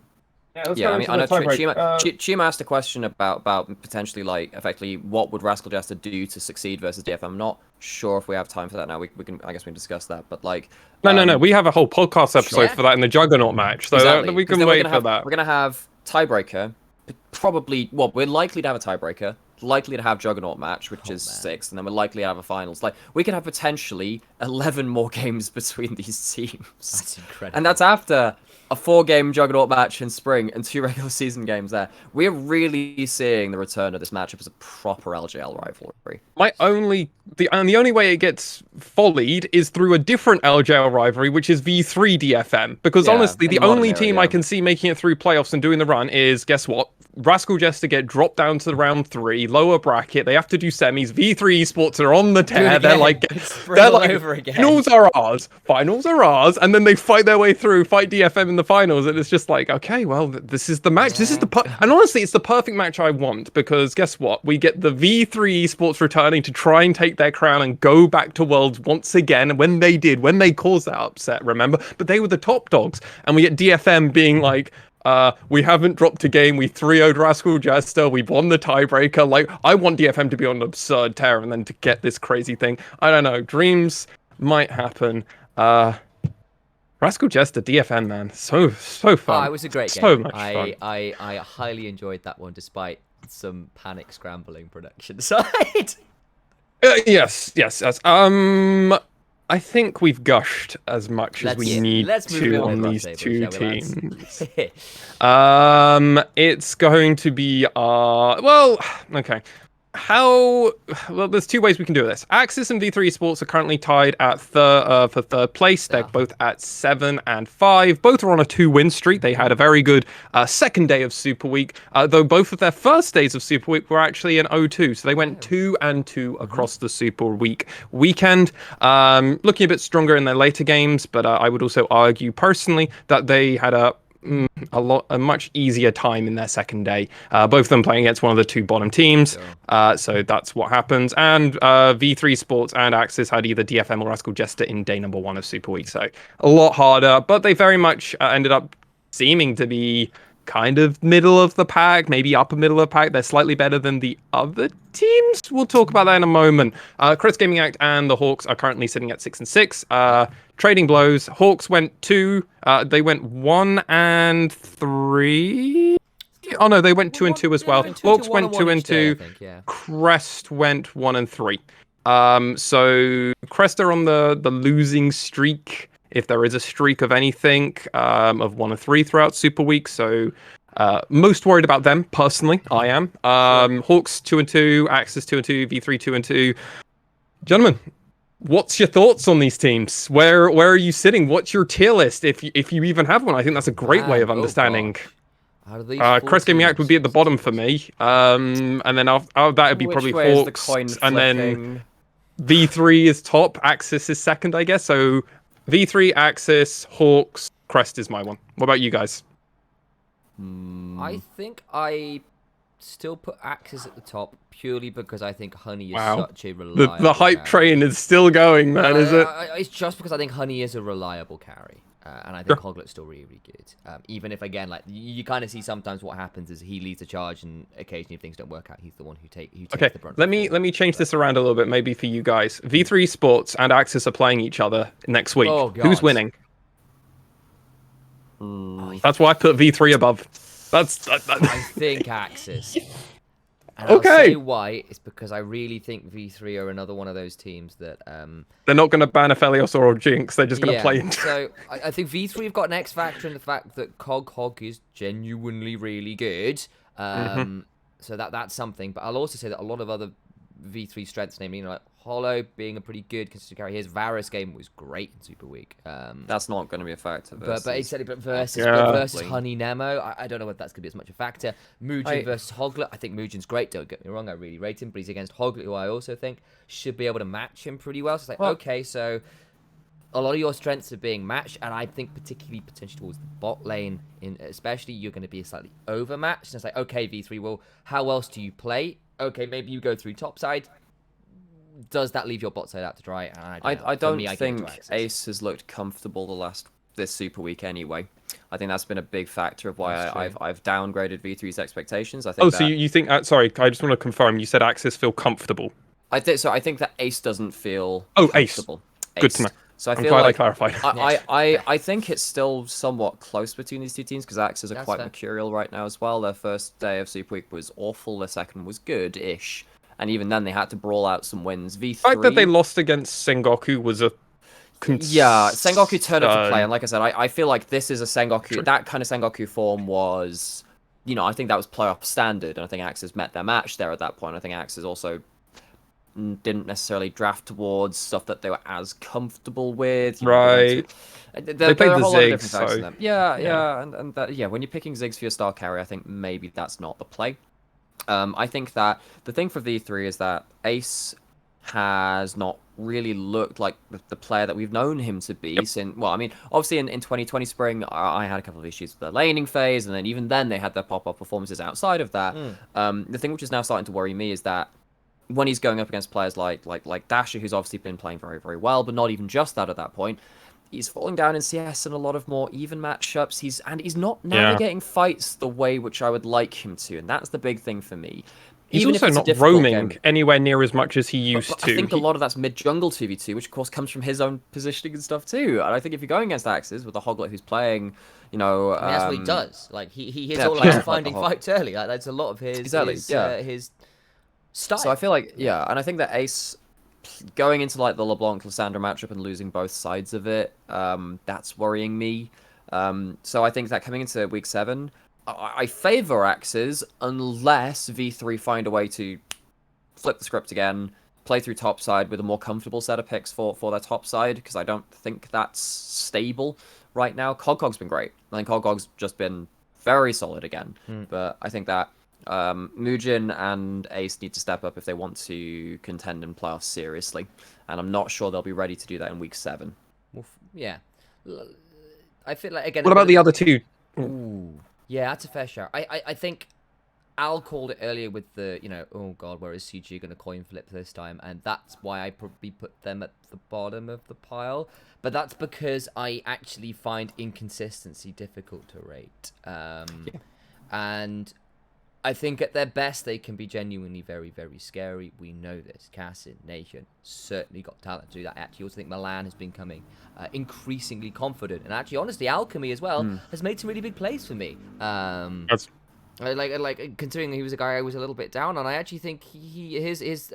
Chima asked a question about potentially, like, effectively what would Rascal Jester do to succeed versus DFM. I'm not sure if we have time for that now. We can, I guess, we can discuss that. But like, no, we have a whole podcast episode for that in the Juggernaut match, so we can wait for that. We're gonna have tiebreaker. Probably, well, we're likely to have a tiebreaker. Likely to have Juggernaut match, which is 6, and then we're likely to have a finals. Like, we can have potentially 11 more games between these teams. That's incredible. And that's after a 4-game Juggernaut match in spring and 2 regular season games there. We're really seeing the return of this matchup as a proper LJL rivalry. The only way it gets follied is through a different LJL rivalry, which is V3 DFM. Because honestly, the only team I can see making it through playoffs and doing the run is, guess what? Rascal Jester get dropped down to the round 3, lower bracket. They have to do semis. V3 Esports are on the tear. They're like, over again. Finals are ours. And then they fight their way through, fight DFM in the finals. And it's just like, okay, well, this is the match. This is and honestly, it's the perfect match I want, because guess what? We get the V3 Esports returning to try and take their crown and go back to Worlds once again. When they caused that upset, remember? But they were the top dogs. And we get DFM being like, we haven't dropped a game. We 3-0'd Rascal Jester. We've won the tiebreaker. Like, I want DFM to be on an absurd tear and then to get this crazy thing. I don't know. Dreams might happen. Rascal Jester, DFM, man. So fun. It was a great game. So much fun. I highly enjoyed that one, despite some panic scrambling production side. Yes. I think we've gushed as much as we need to on these 2 teams. It's going to be okay. Well, there's two ways we can do this. Axis and V3 Sports are currently tied at for third place. They're both at 7 and 5. Both are on a 2-win streak. They had a very good second day of Super Week, though both of their first days of Super Week were actually in 0-2. So they went 2 and 2 across the Super Week weekend. Looking a bit stronger in their later games, but I would also argue personally that they had a much easier time in their second day. Both of them playing against one of the two bottom teams. So that's what happens. And V3 Sports and Axis had either DFM or Rascal Jester in day number 1 of Super Week. So a lot harder, but they very much ended up seeming to be kind of middle of the pack, maybe upper middle of the pack. They're slightly better than the other teams. We'll talk about that in a moment. Chris Gaming Act and the Hawks are currently sitting at 6 and 6. Trading blows. Hawks went 2. They went 1 and 3. Oh no, they went 2 and 2 as well. Hawks went 2 and 2. Crest went 1 and 3. So Crest are on the losing streak, if there is a streak of anything, of 1 and 3 throughout Super Week. So most worried about them personally. I am. Hawks 2 and 2, Axis 2 and 2, V3 2 and 2. Gentlemen, what's your thoughts on these teams? Where are you sitting? What's your tier list, if you even have one? I think that's a great way of understanding. Crest Gaming Act would be at the bottom for me, and then after that would be probably Hawks, and then V3 is top, Axis is second, I guess. So V3, Axis, Hawks, Crest is my one. What about you guys? I think I still put Axis at the top purely because I think Honey is such a reliable the hype train is still going, man, is it? It's just because I think Honey is a reliable carry. And I think Hoglet's still really, really good. Even if, again, like you kind of see sometimes what happens is he leads a charge, and occasionally if things don't work out, he's the one who takes the brunt. Let me change this around a little bit, maybe for you guys. V3 Sports and Axis are playing each other next week. Oh, God. Who's winning? That's why I put V3 above. I think Axis. And I'll say why. It's because I really think V3 are another one of those teams that... They're not going to ban Aphelios or Jinx. They're just going to play into... So I think V3 have got an X factor in the fact that Hog is genuinely really good. So that's something. But I'll also say that a lot of other V3 strengths, namely, like Hollow being a pretty good consistent carry. His Varus game was great in Super Week. That's not going to be a factor. But versus Honey Nemo, I don't know whether that's going to be as much a factor. Mugen versus Hoglet, I think Mugen's great. Don't get me wrong, I really rate him, but he's against Hoglet, who I also think should be able to match him pretty well. So it's like, okay, so a lot of your strengths are being matched, and I think particularly potentially towards the bot lane, especially, you're going to be slightly overmatched. And it's like, okay, V3, well, how else do you play? Okay, maybe you go through top side. Does that leave your bot side out to dry? I don't think Ace has looked comfortable this Super Week anyway. I think that's been a big factor of why I've downgraded V3's expectations. I think. So you think? Sorry, I just want to confirm. You said Axis feel comfortable. I think that Ace doesn't feel. Comfortable. Ace. Good to know. So I'm glad I clarified. I think it's still somewhat close between these two teams because Axis are quite mercurial right now as well. Their first day of Super Week was awful. Their second was good-ish. And even then, they had to brawl out some wins. V3... The fact that they lost against Sengoku was a concern. Yeah, Sengoku turned up to play. And like I said, I feel like this is a Sengoku... True. That kind of Sengoku form was... I think that was playoff standard. And I think Axis met their match there at that point. I think Axis also didn't necessarily draft towards stuff that they were as comfortable with. Right. They played the Ziggs, so... Yeah. And when you're picking Ziggs for your star carry, I think maybe that's not the play. I think that the thing for V3 is that Ace has not really looked like the player that we've known him to be since... Well, I mean, obviously in 2020 spring, I had a couple of issues with the laning phase, and then even then they had their pop-up performances outside of that. The thing which is now starting to worry me is that when he's going up against players like Dasher, who's obviously been playing very, very well, but not even just that at that point, he's falling down in CS in a lot of more even matchups. He's not navigating fights the way which I would like him to, and that's the big thing for me. He's also not roaming anywhere near as much as he used to. I think a lot of that's mid-jungle 2v2, which of course comes from his own positioning and stuff too. And I think if you're going against Axis with a Hoglet who's playing, that's what he does. Like he is all like finding fights early. Like that's a lot of his his style. So I feel like and I think that Ace going into like the LeBlanc Lissandra matchup and losing both sides of it, that's worrying me. So I think that coming into week 7, I favor Axes unless V3 find a way to flip the script again, play through top side with a more comfortable set of picks for their top side, because I don't think that's stable right now. Cogcog's been great. I think Cogcog's just been very solid again. But I think that Muujin and Ace need to step up if they want to contend in playoffs seriously. And I'm not sure they'll be ready to do that in week 7. Well, yeah. I feel like, again... What about the other two? Ooh. Yeah, that's a fair share. I think Al called it earlier with the, oh god, where is CG going to coin flip this time? And that's why I probably put them at the bottom of the pile. But that's because I actually find inconsistency difficult to rate. And I think at their best, they can be genuinely very, very scary. We know this. Cassin, Nation, certainly got talent to do that. I actually also think Milan has been coming increasingly confident. And actually, honestly, Alchemy as well has made some really big plays for me. That's... Like considering he was a guy I was a little bit down on, I actually think his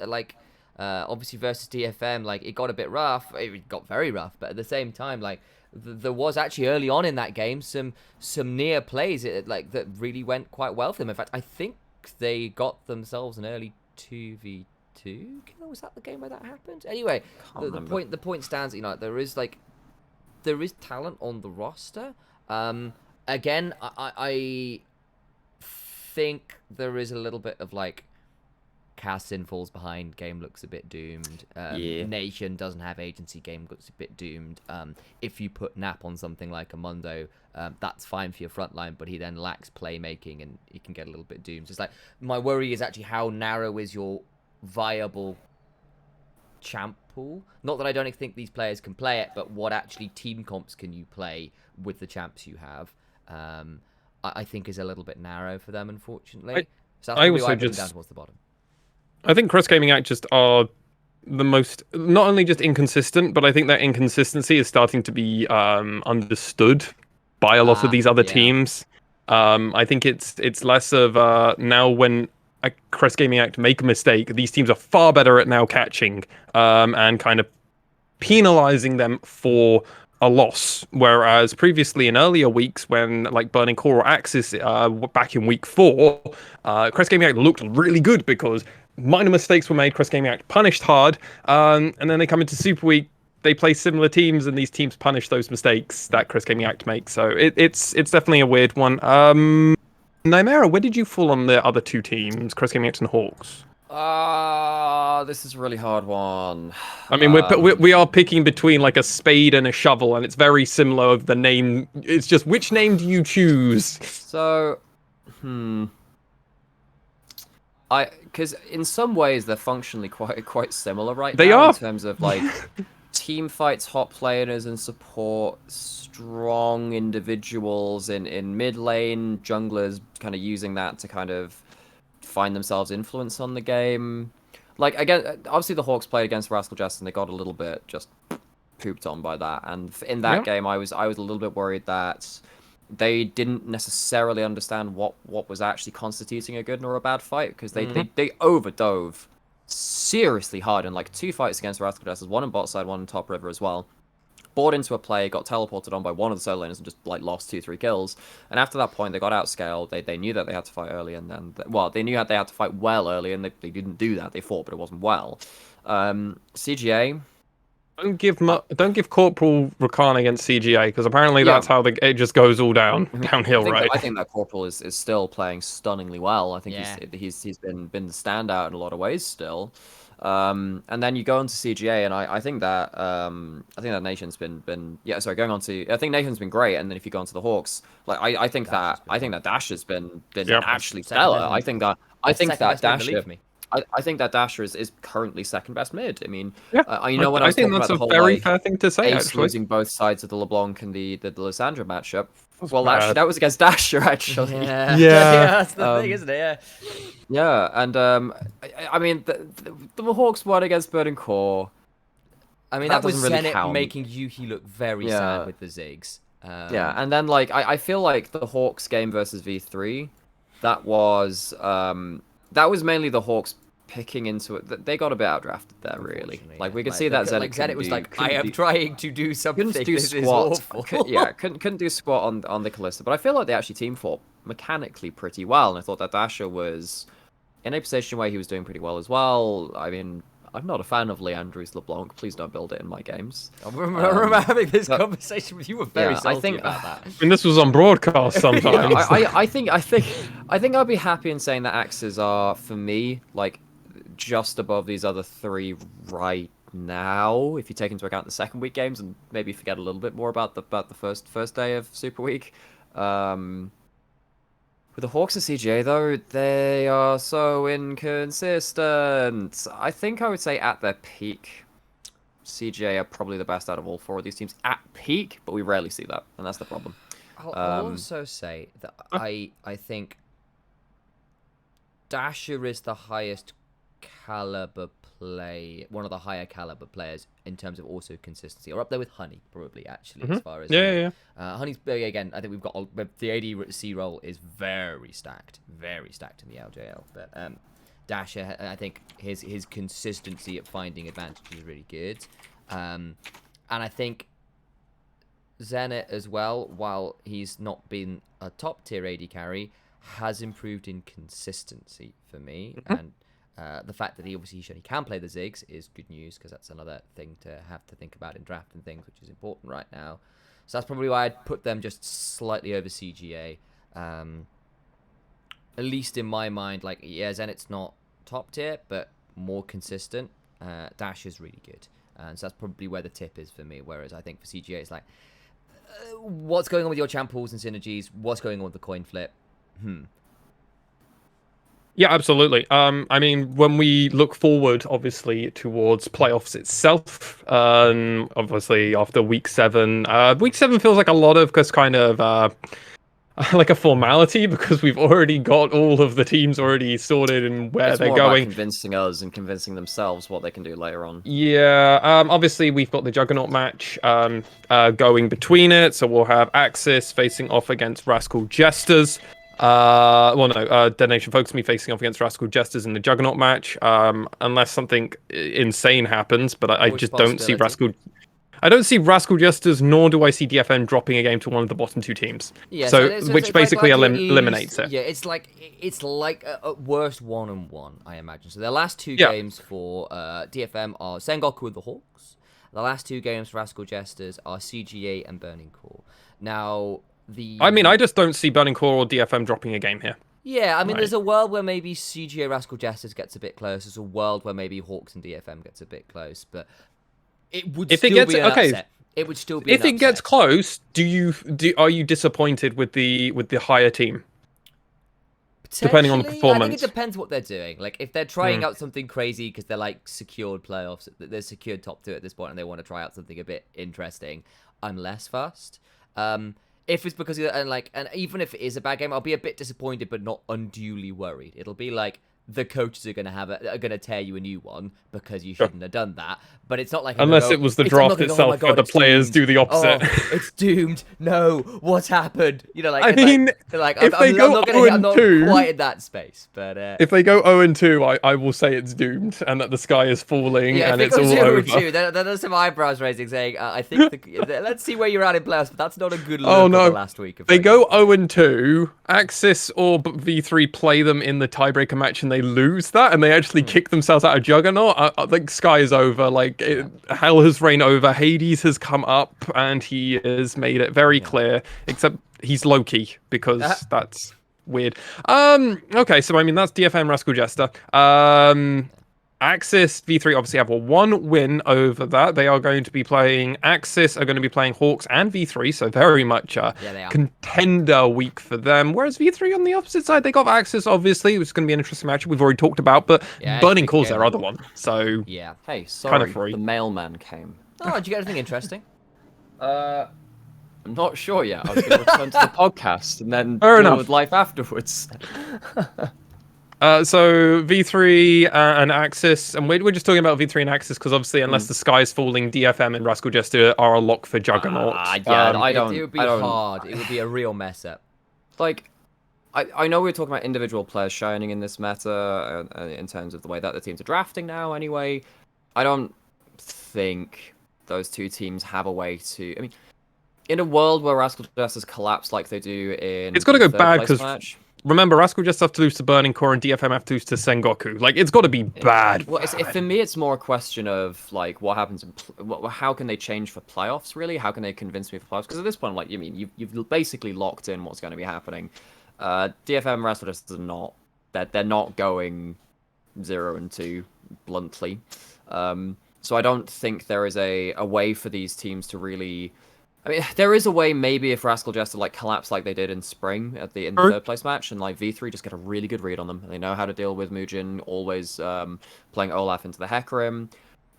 obviously versus DFM, like, it got a bit rough. It got very rough, but at the same time, like, there was actually early on in that game some near plays that really went quite well for them. In fact, I think they got themselves an early 2v2 kill. Was that the game where that happened? Anyway, the point stands. There is talent on the roster. Again, I think there is a little bit of like Cassin falls behind, game looks a bit doomed. Nation doesn't have agency, game looks a bit doomed. If you put Nap on something like a Mundo, that's fine for your front line, but he then lacks playmaking and he can get a little bit doomed. So it's like, my worry is actually how narrow is your viable champ pool. Not that I don't think these players can play it, but what actually team comps can you play with the champs you have? I think is a little bit narrow for them, unfortunately. So that's why I put them down towards the bottom. I think Cross Gaming Act just are the most, not only just inconsistent, but I think that inconsistency is starting to be understood by a lot of these other teams. I think it's less of now when a Cross Gaming Act make a mistake, these teams are far better at now catching and kind of penalizing them for a loss, whereas previously in earlier weeks when like Burning Core or Axis back in week 4, Crest Gaming Act looked really good because minor mistakes were made, Crest Gaming Act punished hard, and then they come into Super Week, they play similar teams, and these teams punish those mistakes that Crest Gaming Act makes. So it's definitely a weird one. Nymaera, where did you fall on the other two teams, Crest Gaming Act and Hawks? This is a really hard one. I mean, we are picking between like a spade and a shovel, and it's very similar of the name. It's just, which name do you choose? So, because in some ways they're functionally quite similar right now. They are in terms of like team fights, hot players and support, strong individuals in mid lane, junglers kind of using that to kind of find themselves influence on the game. Like, again, obviously the Hawks played against Rascal Jester and they got a little bit just pooped on by that. And in that game, I was a little bit worried that they didn't necessarily understand what was actually constituting a good or a bad fight, because they overdove seriously hard in like 2 fights against Rascal Jesters, one in bot side, one in top river as well. Bought into a play, got teleported on by one of the solo laners and just like lost 2-3 kills. And after that point, they got outscaled. They knew that they had to fight early, and then they knew they had to fight well early, and they didn't do that. They fought, but it wasn't well. CGA. Don't give Corporal Rakan against CGA, because apparently that's how it just goes all downhill, right? I think that Corporal is still playing stunningly well. I think he's been the standout in a lot of ways still. And then you go on to CGA, and I think that Nation's been going on to, I think Nation's been great, and then if you go on to the Hawks, like I think that Dash has been actually stellar. I think that Dasher is currently second best mid. I mean, when I think that's a very fair thing to say. Ace losing both sides of the LeBlanc and the Lysandra matchup. Well, actually, that was against Dasher, actually. Yeah, that's the thing, isn't it? Yeah, and I mean, the Hawks won against Burning Core. I mean, that was Senate making Yuhi look very sad with the Ziggs. And then like I feel like the Hawks game versus V3, that was mainly the Hawks picking into it. They got a bit outdrafted there, really. Like, we could see that Zenit was like, I am trying to do something. Couldn't do squat. Couldn't do squat on the Kalista. But I feel like they actually team fought mechanically pretty well, and I thought that Dasher was in a position where he was doing pretty well as well. I mean, I'm not a fan of Leandris LeBlanc. Please don't build it in my games. I remember having this conversation with you. Were very salty about that. And this was on broadcast sometimes. I think I'd be happy in saying that Axes are, for me, like just above these other three right now. If you take into account the second week games and maybe forget a little bit more about the first day of Super Week. With the Hawks and CGA, though, they are so inconsistent. I think I would say at their peak, CGA are probably the best out of all four of these teams at peak, but we rarely see that, and that's the problem. I'll also say that I think Dasher is the highest caliber one of the higher caliber players in terms of also consistency, or up there with Honey, probably, actually, as far as Honey's, again, I think we've got the ADC role is very stacked in the LJL, but Dasher, I think his consistency at finding advantage is really good, and I think Zenit as well, while he's not been a top tier AD carry, has improved in consistency for me, and the fact that he can play the Ziggs is good news, because that's another thing to have to think about in draft and things, which is important right now. So that's probably why I'd put them just slightly over CGA. At least in my mind, like, yeah, Zenit's not top tier, but more consistent. Dash is really good. And so that's probably where the tip is for me. Whereas I think for CGA, it's like, what's going on with your champ pools and synergies? What's going on with the coin flip? Yeah, absolutely. I mean, when we look forward, obviously, towards playoffs itself, obviously after week 7 feels like a lot of just kind of like a formality, because we've already got all of the teams already sorted and where they're going. About convincing us and convincing themselves what they can do later on. Yeah, obviously we've got the Juggernaut match going between it, so we'll have Axis facing off against Rascal Jesters. Detonation Focus Me facing off against Rascal Jesters in the Juggernaut match, unless something insane happens, but I just don't see Rascal Jesters, nor do I see DFM dropping a game to one of the bottom 2 teams. Yeah, which basically eliminates it. Yeah, it's like at worst 1-1, I imagine. So their last 2 games for DFM are Sengoku and the Hawks. The last 2 games for Rascal Jesters are CGA and Burning Core. Now, I just don't see Burning Core or DFM dropping a game here. Yeah, I mean, there's a world where maybe CGA Rascal Jesters gets a bit close. There's a world where maybe Hawks and DFM gets a bit close, but it would still be an upset. It would still be if it gets close. Are you disappointed with the higher team? Depending on the performance, I think it depends what they're doing. Like, if they're trying out something crazy because they're like secured playoffs, they're secured top 2 at this point, and they want to try out something a bit interesting, I'm less fussed. If it's because and even if it is a bad game, I'll be a bit disappointed, but not unduly worried. It'll be like the coaches are gonna tear you a new one because you shouldn't have done that. But it's not like unless it was the draft itself where the players do the opposite. Oh, it's doomed. No, what's happened? You know, like I mean, if they go 0-2, quite in that space. But if they go 0-2, I will say it's doomed and that the sky is falling and it's all over. There's some eyebrows raising, saying, "I think let's see where you're at in playoffs." But that's not a good look. Oh no, the last week. They go 0-2. Axis or V3 play them in the tiebreaker match and they lose that, and they actually kick themselves out of Juggernaut. Like, sky is over. Like, hell has rained over. Hades has come up, and he has made it very clear. Except he's Loki, because that's weird. Okay, so I mean that's DFM Rascal Jester. Axis V3 obviously have a 1 win over that. They are going to be playing Axis are going to be playing Hawks and V3, so very much a contender week for them. Whereas V3 on the opposite side, they got Axis obviously, which is going to be an interesting match we've already talked about, but Burning Core's their other one. So hey, sorry, the mailman came. Oh, did you get anything interesting? I'm not sure yet. I was going to return to the podcast and then deal with life afterwards. So V3 and Axis, and we're just talking about V3 and Axis because obviously, unless the sky's falling, DFM and Rascal Jester are a lock for Juggernaut. It would be hard. It would be a real mess up. Like, I know we're talking about individual players shining in this meta in terms of the way that the teams are drafting now. Anyway, I don't think those 2 teams have a way to. I mean, in a world where Rascal Jester's collapse like they do in, it's got to go bad because. remember, Rascal just have to lose to Burning Core and DFM have to lose to Sengoku. Like, it's got to be bad. Well, for me, it's more a question of like what happens in how can they change for playoffs? Really, how can they convince me for playoffs? Because at this point, like, you've basically locked in what's going to be happening. DFM Rascal just are not. They're not going 0-2 bluntly. So I don't think there is a way for these teams to really. I mean, there is a way maybe if Rascal Jester like collapse like they did in spring in the third place match, and like V3 just get a really good read on them. They know how to deal with Mugen, always playing Olaf into the Hecarim.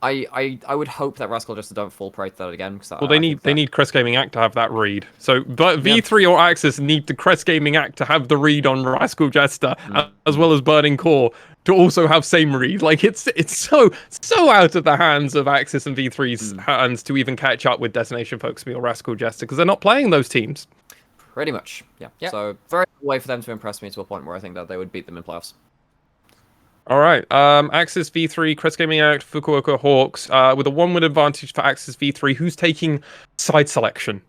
I would hope that Rascal Jester don't fall prey to that again. Well, they need Crest Gaming Act to have that read. So, but V3 or Axis need the Crest Gaming Act to have the read on Rascal Jester, as well as Burning Core to also have same read. Like it's so out of the hands of Axis and V3's hands to even catch up with Destination Focus Me or Rascal Jester because they're not playing those teams. Pretty much, yeah. So very good way for them to impress me to a point where I think that they would beat them in playoffs. All right, Axis V3, Crest Gaming Act, Fukuoka Hawks, with a 1-win advantage for Axis V3. Who's taking side selection?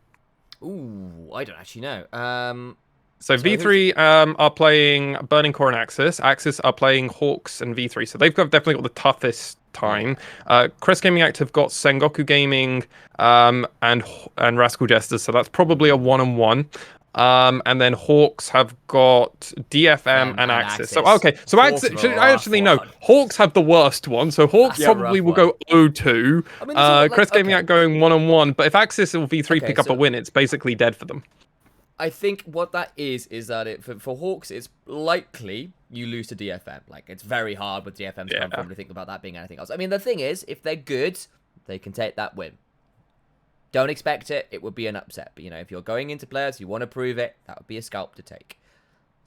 Ooh, I don't actually know. So V3 are playing Burning Core and Axis. Axis are playing Hawks and V3. So they've definitely got the toughest time. Crest Gaming Act have got Sengoku Gaming and Rascal Jesters. So that's probably a 1-on-1. And then Hawks have got DFM and Axis. So okay, so Axis. Actually, no. Hawks have the worst one. So Hawks probably will go 0-2. I mean, Crest Gaming Act going 1-on-1. But if Axis or V3 pick up a win, it's basically dead for them. I think what that is that for Hawks, it's likely you lose to DFM. Like, it's very hard with DFM to come from to think about that being anything else. I mean, the thing is, if they're good, they can take that win. Don't expect it. It would be an upset. But, if you're going into players, you want to prove it, that would be a scalp to take.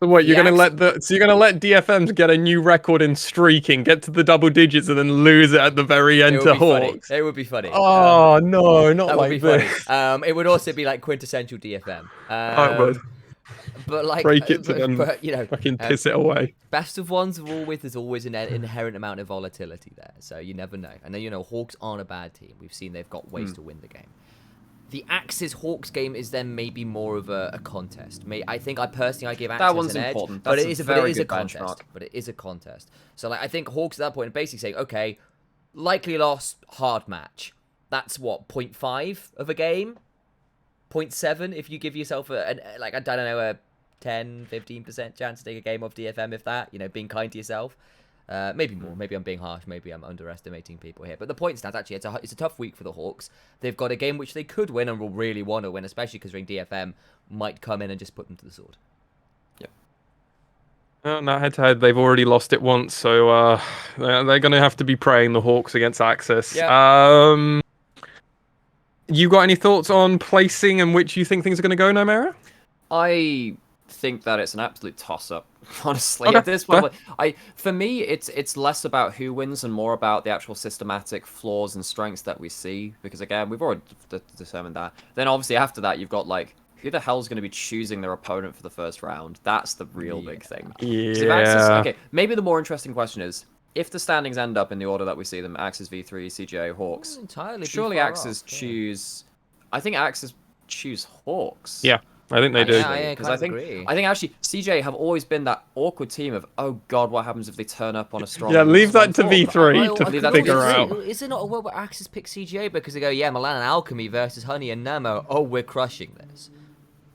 So what, you're gonna let DFMs get a new record in streaking, get to the double digits, and then lose it at the very end to Hawks? It would be funny. Oh no, not that like would be this. Funny. It would also be like quintessential DFM. It would. But like, break it to them, fucking piss it away. Best of ones there's always an inherent amount of volatility there, so you never know. And then Hawks aren't a bad team. We've seen they've got ways to win the game. The Axis Hawks game is then maybe more of a contest. I think I personally give Axis that one's an important. edge, but it is a contest. Benchmark. But it is a contest. So like I think Hawks at that point are basically saying, okay, likely loss, hard match. That's what 0.5 of a game, 0.7 if you give yourself a 10-15% chance to take a game off DFM, if that, being kind to yourself. Maybe more. Maybe I'm being harsh. Maybe I'm underestimating people here. But the point stands, actually, it's a tough week for the Hawks. They've got a game which they could win and will really want to win, especially considering DFM might come in and just put them to the sword. Yep. No, head-to-head, they've already lost it once, so they're going to have to be praying the Hawks against Axis. Yeah. You got any thoughts on placing and which you think things are going to go, Nymaera? I think that it's an absolute toss-up. Honestly, okay. At this point, for me, it's less about who wins and more about the actual systematic flaws and strengths that we see. Because again, we've already determined that. Then obviously after that, you've got like who the hell's going to be choosing their opponent for the first round? That's the real big thing. Yeah. Okay, maybe the more interesting question is if the standings end up in the order that we see them: Axis V3, CJ, Hawks. Surely Axis choose. I think Axis choose Hawks. Yeah. I think they do. Because I think actually CJ have always been that awkward team of, oh god, what happens if they turn up on a strong? Yeah, leave that to V3 to figure out. Is it not a world where Axis pick CJ because they go, yeah, Milan and Alchemy versus Honey and Nemo. Oh, we're crushing this.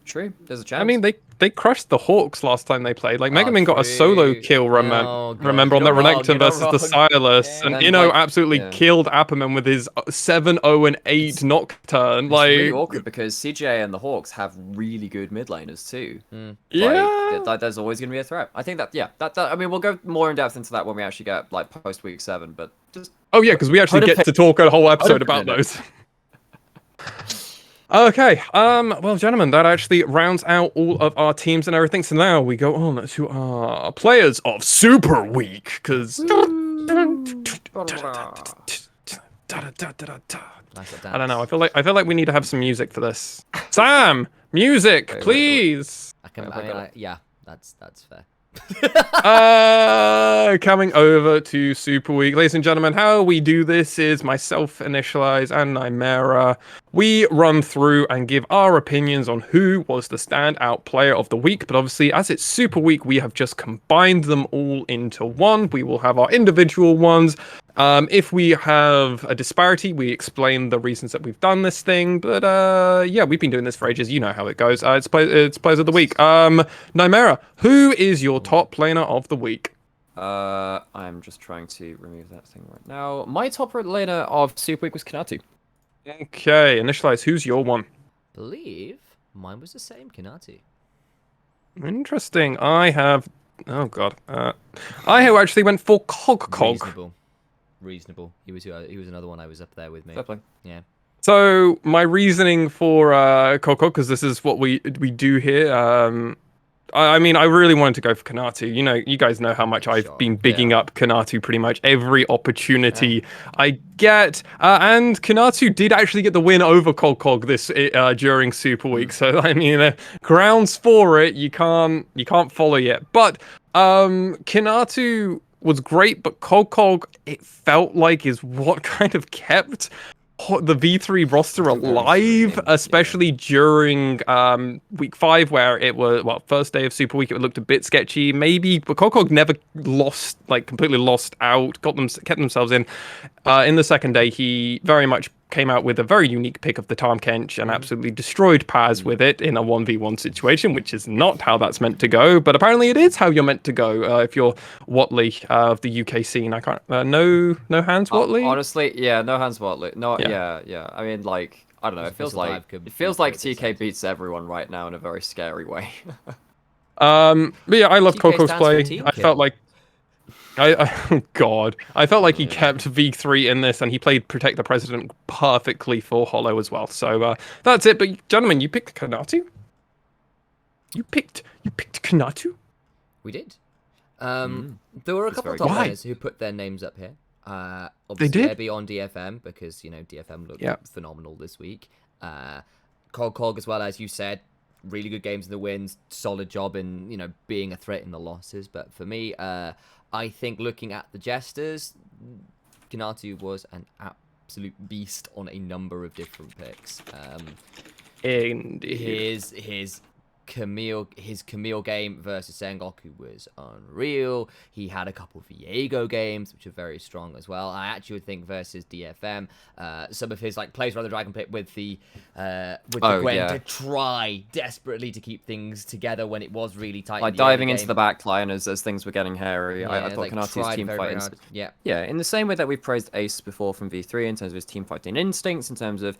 True, there's a chance. I mean, they crushed the Hawks last time they played. Like Megamin got a solo kill. Remember on the Renekton versus the Silas, and absolutely killed Apperman with his 7-0 and 8 Nocturne. It's really awkward because CJ and the Hawks have really good mid laners too. There's always going to be a threat. I think that I mean, we'll go more in depth into that when we actually get like post week 7. But just because we actually get to talk a whole episode about those. Okay, well, gentlemen, that actually rounds out all of our teams and everything. So now we go on to our players of Super Week, because I don't know. I feel like we need to have some music for this. Sam, music, please. That's fair. Coming over to Super Week. Ladies and gentlemen, how we do this is myself, Initia1ise and Nymaera. We run through and give our opinions on who was the standout player of the week. But obviously, as it's Super Week, we have just combined them all into one. We will have our individual ones. If we have a disparity, we explain the reasons that we've done this thing. But yeah, we've been doing this for ages. You know how it goes. It's players of the week. Nymaera, who is your top player of the week? I'm just trying to remove that thing right now. My top laner of Super Week was Kanatu. Okay, Initia1ise, who's your one? Believe mine was the same, Kanatu. Interesting. I have... Oh, God. I actually went for Cog. Reasonable. He was another one I was up there with me. Fair play. Yeah. So, my reasoning for Cog, because this is what we do here, I mean, I really wanted to go for Kanatu. You know, you guys know how much I've been bigging up Kanatu pretty much every opportunity I get. And Kanatu did actually get the win over Cog this during Super Week. So I mean, grounds for it. You can't follow yet. But Kanatu was great, but Cog, it felt like is what kind of kept the V3 roster alive, especially during week 5, where it was first day of Super Week. It looked a bit sketchy, maybe, but Cog never completely lost out, kept themselves in. In the second day, he very much came out with a very unique pick of the Tahm Kench and absolutely destroyed Paz with it in a 1v1 situation, which is not how that's meant to go, but apparently it is how you're meant to go if you're Watley of the UK scene. I can't... no hands Watley? Honestly, yeah, no hands Watley. No, yeah. I mean, like, I don't know, it feels like TK beats everyone right now in a very scary way. But yeah, I love TK Coco's play. I felt like I felt like he kept V3 in this, and he played Protect the President perfectly for Hollow as well. So that's it. But gentlemen, you picked Kanatu. You picked Kanatu. We did. There were a couple of top players who put their names up here. Obviously, they did. They'd be on DFM because DFM looked phenomenal this week. Cog as well, as you said, really good games in the wins, solid job in being a threat in the losses. But for me, I think looking at the Jesters, Kanatu was an absolute beast on a number of different picks. Indeed. His Camille game versus Sengoku was unreal. He had a couple of Viego games, which are very strong as well. I actually would think versus DFM, some of his plays around the Dragon Pit with the Gwen to try desperately to keep things together when it was really tight. Like diving into the backline as things were getting hairy. I thought Kanatu's team fight. In the same way that we've praised Ace before from V3 in terms of his team fighting instincts, in terms of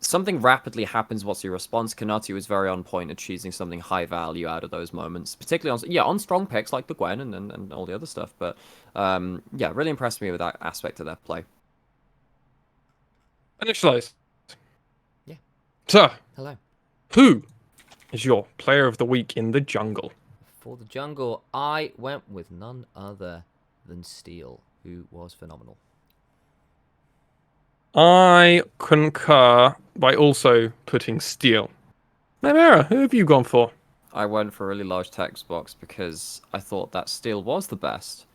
something rapidly happens, what's your response? Kanatu was very on point at choosing something high value out of those moments, particularly on strong picks like the Gwen and all the other stuff. But yeah, really impressed me with that aspect of their play. Initia1ise. Yeah. Sir. Hello. Who is your player of the week in the jungle? For the jungle, I went with none other than Steel, who was phenomenal. I concur by also putting Steel. Nymaera, who have you gone for? I went for a really large text box because I thought that Steel was the best.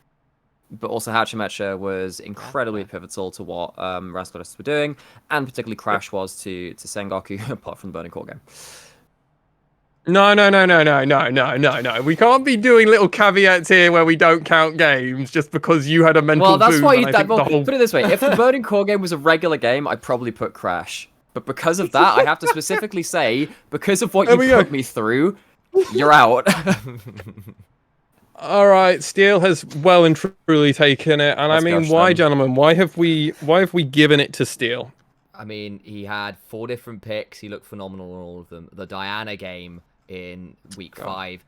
But also Hachimecha was incredibly pivotal to what Rascalists were doing, and particularly Crash was to Sengoku, apart from the Burning Core game. No. We can't be doing little caveats here where we don't count games just because you had a mental Well, that's boom, why and I think the whole... Put it this way, if the Burning Core game was a regular game, I'd probably put Crash. But because of that, I have to specifically say, because of what you put me through, you're out. All right, Steel has well and truly taken it, and I mean, why, gentlemen? Why have we given it to Steel? I mean, he had 4 different picks. He looked phenomenal in all of them. The Diana game in week 5.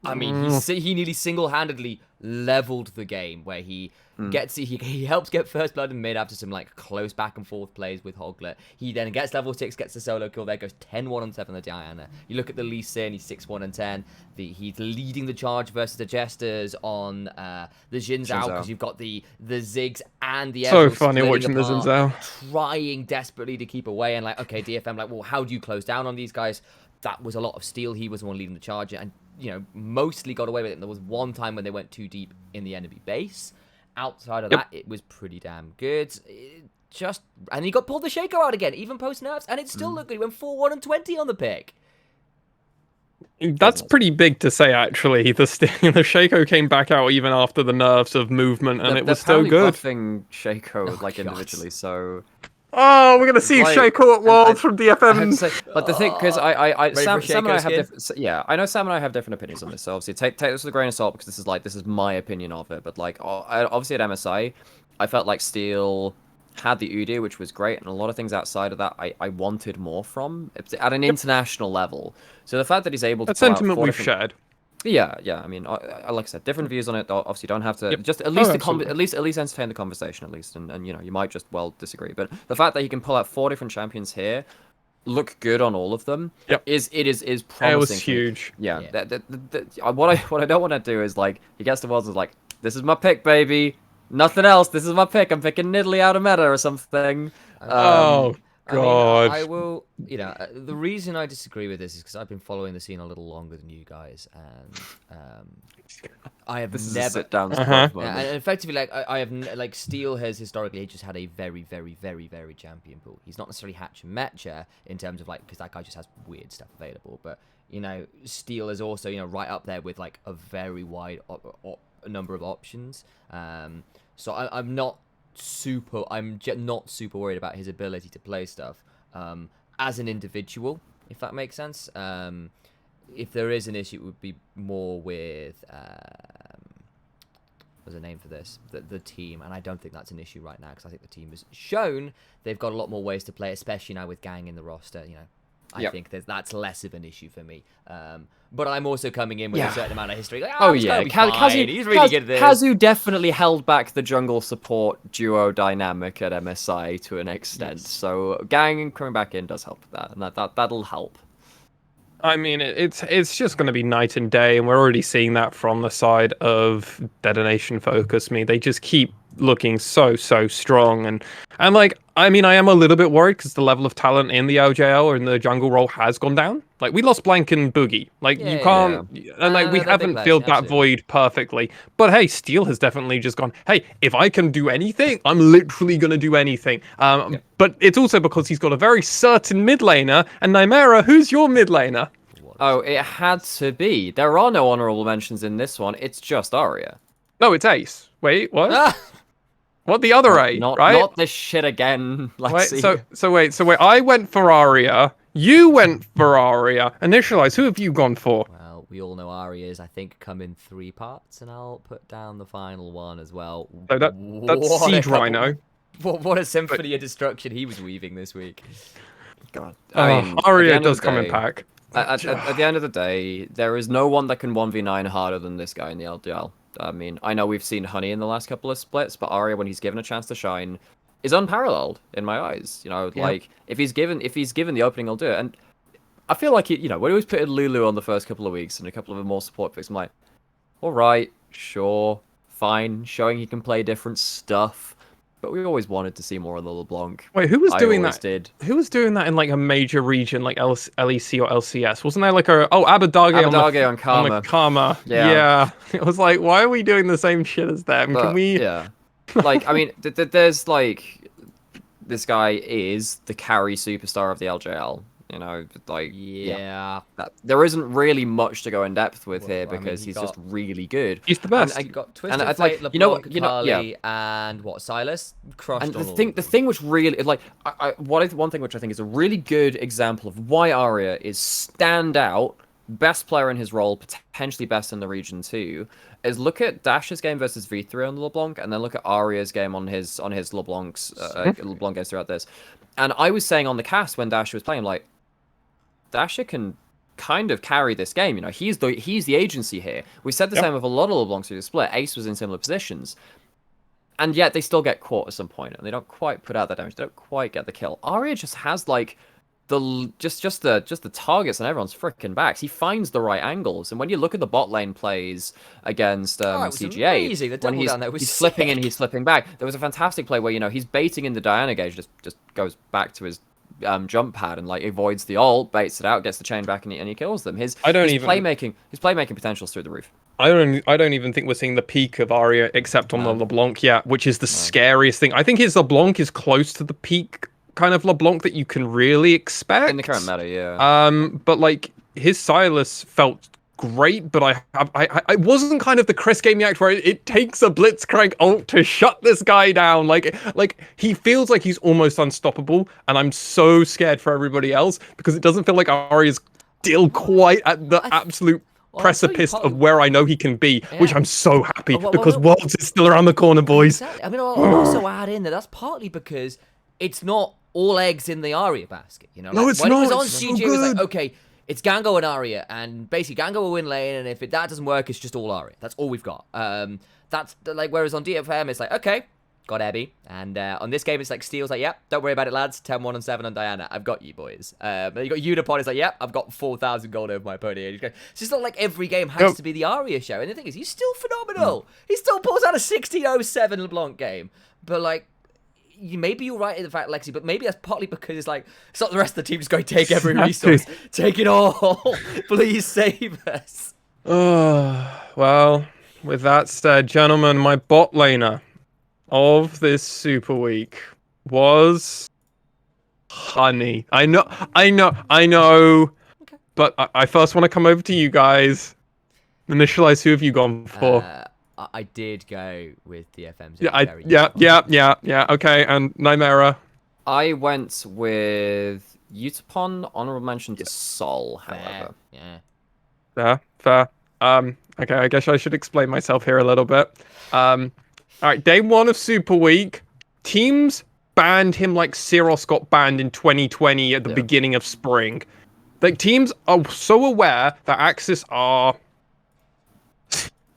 I mean, he nearly single-handedly leveled the game, where he he helps get first blood in mid after some close back and forth plays with Hoglet. He then gets level 6, gets the solo kill. There goes 10-1 on 7 the Diana. You look at the Lee Sin, he's 6-1 and 10. He's leading the charge versus the Jesters on the Xin Zhao, because you've got the Ziggs and the so funny watching the Xin Zhao trying desperately to keep away, and okay, DFM well, how do you close down on these guys? That was a lot of Steel. He was the one leading the charge, and mostly got away with it. And there was one time when they went too deep in the enemy base. Outside of that, it was pretty damn good. And he got pulled the Shaco out again, even post nerfs, and it still looked good. He went 4-1 and 20 on the pick. That's pretty big to say, actually. The Shaco came back out even after the nerfs of movement, and it was still good. Buffing Shaco individually, so. Oh, we're gonna see Shaco at Worlds from DFM. But the thing, because Sam and I have I know Sam and I have different opinions on this. So obviously, take this with a grain of salt because this is my opinion of it. But obviously at MSI, I felt like Steel had the Udyr, which was great, and a lot of things outside of that I wanted more from at an international level. So the fact that he's able to. That's sentiment we've shared. Yeah. I mean, like I said, different views on it. Obviously, you don't have to just at least at least entertain the conversation at least, and you might just disagree. But the fact that he can pull out 4 different champions here, look good on all of them, is promising. It was huge. Yeah. What I don't want to do is he gets to Worlds and this is my pick, baby. Nothing else. This is my pick. I'm picking Nidalee out of meta or something. God. I will, the reason I disagree with this is because I've been following the scene a little longer than you guys, and I have never sit down. And effectively, I have Steel has historically just had a very, very, very, very champion pool. He's not necessarily Hatch and Mecha in terms of because that guy just has weird stuff available, but Steel is also right up there with a very wide number of options. So I'm not not super worried about his ability to play stuff as an individual, if that makes sense. If there is an issue, it would be more with there's a name for this, the team, and I don't think that's an issue right now because I think the team has shown they've got a lot more ways to play, especially now with Gang in the roster. I think that's less of an issue for me. But I'm also coming in with a certain amount of history. Kazu, he's really good at this. Kazu definitely held back the jungle support duo dynamic at MSI to an extent. Yes. So Gang coming back in does help with that, and that'll help. I mean, it's just going to be night and day, and we're already seeing that from the side of Detonation Focus Me. They just keep looking so strong, and I mean, I am a little bit worried because the level of talent in the LJL or in the jungle role has gone down. We lost Blank and Boogie. You can't, and we haven't filled that void perfectly. But hey, Steel has definitely just gone, hey, if I can do anything, I'm literally going to do anything. But it's also because he's got a very certain mid laner, and Nymaera, who's your mid laner? Oh, it had to be. There are no honorable mentions in this one. It's just Arya. No, it's Ace. Wait, what? What, the other A, right? Not this shit again. So wait. I went for Arya. You went for Arya. Initia1ise, who have you gone for? Well, we all know Arya's, I think, come in 3 parts, and I'll put down the final one as well. So that's Siege Rhino. What a symphony of destruction he was weaving this week. God. Arya does come in pack. At the end of the day, there is no one that can 1v9 harder than this guy in the LDL. I mean, I know we've seen Honey in the last couple of splits, but Arya, when he's given a chance to shine, is unparalleled in my eyes. If he's given the opening, he'll do it. And I feel like when he was putting Lulu on the first couple of weeks and a couple of more support picks, I'm like, all right, sure, fine, showing he can play different stuff. But we always wanted to see more on the LeBlanc. Wait, who was doing that? Did. Who was doing that in a major region like LEC or LCS? Wasn't there Abadage on Karma? On the Karma. Yeah. It was why are we doing the same shit as them? Can we? Yeah. I mean, there's this guy is the carry superstar of the LJL. There isn't really much to go in depth with here because he's just really good. He's the best. And got Twisted Fate, LeBlanc, Kali, and Silas crushed. And the thing which really one thing which I think is a really good example of why Arya is standout, best player in his role, potentially best in the region too, is look at Dash's game versus V3 on the LeBlanc, and then look at Arya's game on his LeBlanc's LeBlanc games throughout this. And I was saying on the cast when Dasher was playing, Dasher can kind of carry this game. He's the agency here. We said the same with a lot of LeBlancs through the split. Ace was in similar positions, and yet they still get caught at some point, and they don't quite put out that damage. They don't quite get the kill. Arya just has the targets on everyone's freaking backs. He finds the right angles, and when you look at the bot lane plays against CGA, when he's flipping in, he's flipping back. There was a fantastic play where he's baiting in the Diana gauge, just goes back to his jump pad and like avoids the ult, baits it out, gets the chain back, and he kills them. His playmaking potential's through the roof. I don't even think we're seeing the peak of Arya except on the LeBlanc yet, which is the scariest thing. I think his LeBlanc is close to the peak kind of LeBlanc that you can really expect in the current meta, yeah. But like his Silas felt great, but I wasn't kind of the Chris game react where it takes a Blitzcrank ult to shut this guy down. Like he feels like he's almost unstoppable, and I'm so scared for everybody else because it doesn't feel like Arya's still quite at the absolute precipice of where I know he can be, which I'm so happy because Worlds is still around the corner, boys. Exactly. I mean, I'll also add in that's partly because it's not all eggs in the Arya basket. You know, no, it's when not. It was on it's CG, so it was like, okay, it's Gango and Arya, and basically Gango will win lane, and if that doesn't work, it's just all Arya. That's all we've got. That's like, whereas on DFM, it's like, okay, got Abby, and on this game, it's like Steel's like, yep, don't worry about it, lads. 10-1 and 7 on Diana. I've got you, boys. But you got Unipod, it's like, yep, I've got 4,000 gold over my pony. It's just not like every game has to be the Arya show. And the thing is, he's still phenomenal. He still pulls out a 16-07 LeBlanc game. But like, maybe you're right in the fact, Lexi, but maybe that's partly because it's like, it's not the rest of the team just going, take every resource. Take it all. Please save us. Well, with that said, gentlemen, my bot laner of this Super Week was Honey. I know. Okay. But I first want to come over to you guys. Initialize, who have you gone for? I did go with DFM's. Yeah. Okay, and Nymaera. I went with Utapon. Honorable mention to Sol, however. Yeah. Fair. Okay, I guess I should explain myself here a little bit. All right, day one of Super Week, teams banned him like Cyros got banned in 2020 at the beginning of spring. Like, teams are so aware that Axis are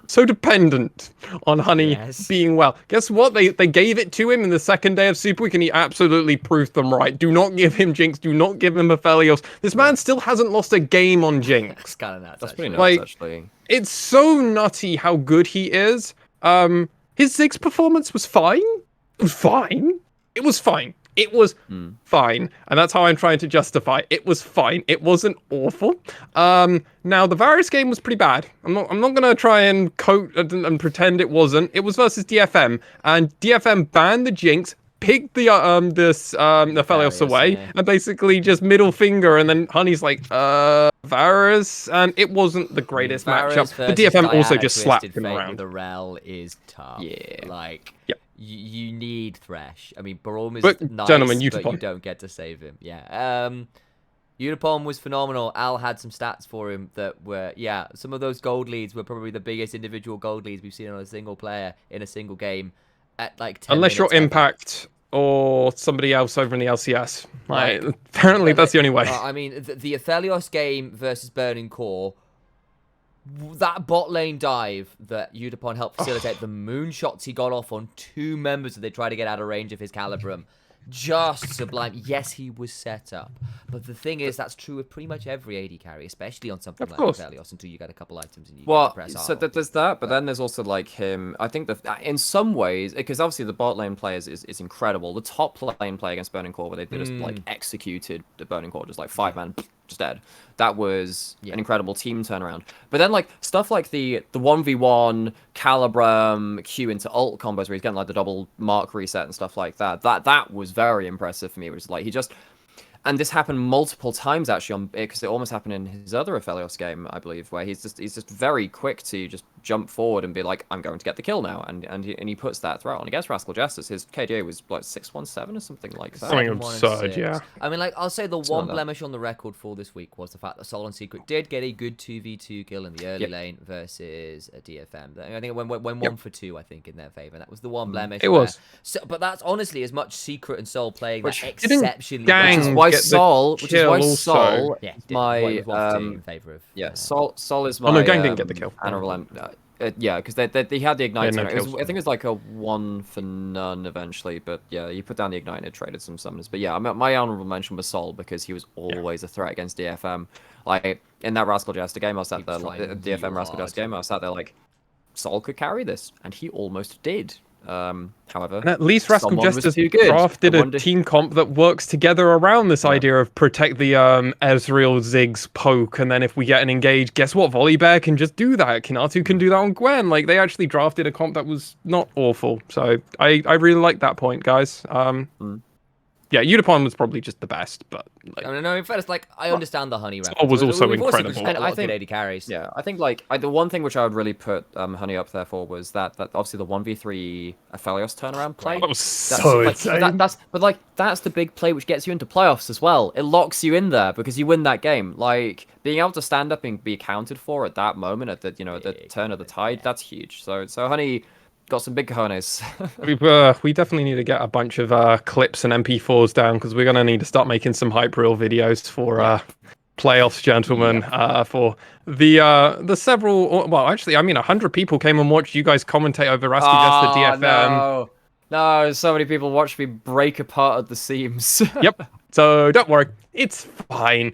so dependent on Honey being well. Guess what? They gave it to him in the second day of Super Week, and he absolutely proved them right. Do not give him Jinx. Do not give him Aphelios. This man still hasn't lost a game on Jinx. That's kind of nuts. That's pretty nuts, actually. It's so nutty how good he is. His Ziggs performance was fine. It was fine. It was fine. It was fine. And that's how I'm trying to justify. It was fine. It wasn't awful. Now, the Varus game was pretty bad. I'm not going to try and coat and pretend it wasn't. It was versus DFM. And DFM banned the Jinx, picked the Aphelios away, and basically just middle finger. And then Honey's like, Varus. And it wasn't the greatest matchup. But DFM also just slapped him around. The rel is tough. Yeah. Like... Yep. You need Thresh. I mean, Barom is nice, gentlemen, but you don't get to save him. Yeah. Unipon was phenomenal. Al had some stats for him that were, some of those gold leads were probably the biggest individual gold leads we've seen on a single player in a single game at like 10 Unless you're Impact or somebody else over in the LCS. Like, apparently that's the only way. I mean, the Aphelios game versus Burning Core, that bot lane dive that Udapon helped facilitate, the moonshots he got off on 2 members that they tried to get out of range of his Calibrum. Just sublime. Yes, he was set up. But the thing is, that's true of pretty much every AD carry, especially on something like Aphelios, until you get a couple items and you can press so there's that, but then there's also like him. I think that in some ways, because obviously the bot lane players is incredible. The top lane play against Burning Core, where they just like executed the Burning Core, just like 5-man, just dead. That was an incredible team turnaround. But then like stuff like the 1v1 Calibrum Q into ult combos where he's getting like the double mark reset and stuff like that. That was very impressive for me. It was like he just, and this happened multiple times actually on, because it almost happened in his other Aphelios game, I believe, where he's just very quick to just jump forward and be like, I'm going to get the kill now, and he puts that throughout. And against Rascal Justice, his KDA was like 617 or something like that. Something absurd, yeah. I mean, like, I'll say the one blemish on the record for this week was the fact that Sol and Secret did get a good 2v2 kill in the early lane versus a DFM. I think it went 1 for 2, I think, in their favor. That was the one blemish. It was. So, but that's honestly as much Secret and Sol playing that exceptionally well. Which is why Sol, my in favor of. Sol is my. Oh no, Gang didn't get the kill. Because they had the Ignited. I think it was like a 1 for none eventually, but yeah, you put down the Ignited, traded some summoners. But yeah, my honorable mention was Sol because he was always a threat against DFM. Like in that Rascal Jester game, I was sat there, like, DFM Rascal Jester game, I was sat there like, Sol could carry this, and he almost did. However, and at least Rascal someone was Jester's too good. drafted a team comp that works together around this idea of protect the Ezreal Ziggs poke, and then if we get an engage, guess what? Volibear can just do that. Kinatu can do that on Gwen. Like, they actually drafted a comp that was not awful. So I really like that point, guys. Yeah, Unipon was probably just the best, but like, no, in fact, it's like I understand the Honey Sword was also incredible. We've also got a lot of good AD carries. Yeah, I think like the one thing which I would really put Honey up there for was that obviously the 1v3 Aphelios turnaround play. That was so insane. That's the big play which gets you into playoffs as well. It locks you in there because you win that game. Like being able to stand up and be accounted for at that moment at the the turn of the tide, that's huge. So Honey got some big cojones. We definitely need to get a bunch of clips and MP4s down because we're gonna need to start making some hype reel videos for playoffs, gentlemen. For the several, well, actually, I mean, 100 people came and watched you guys commentate over Rascal Jester DFM. No, so many people watched me break apart at the seams. Yep. So don't worry, it's fine.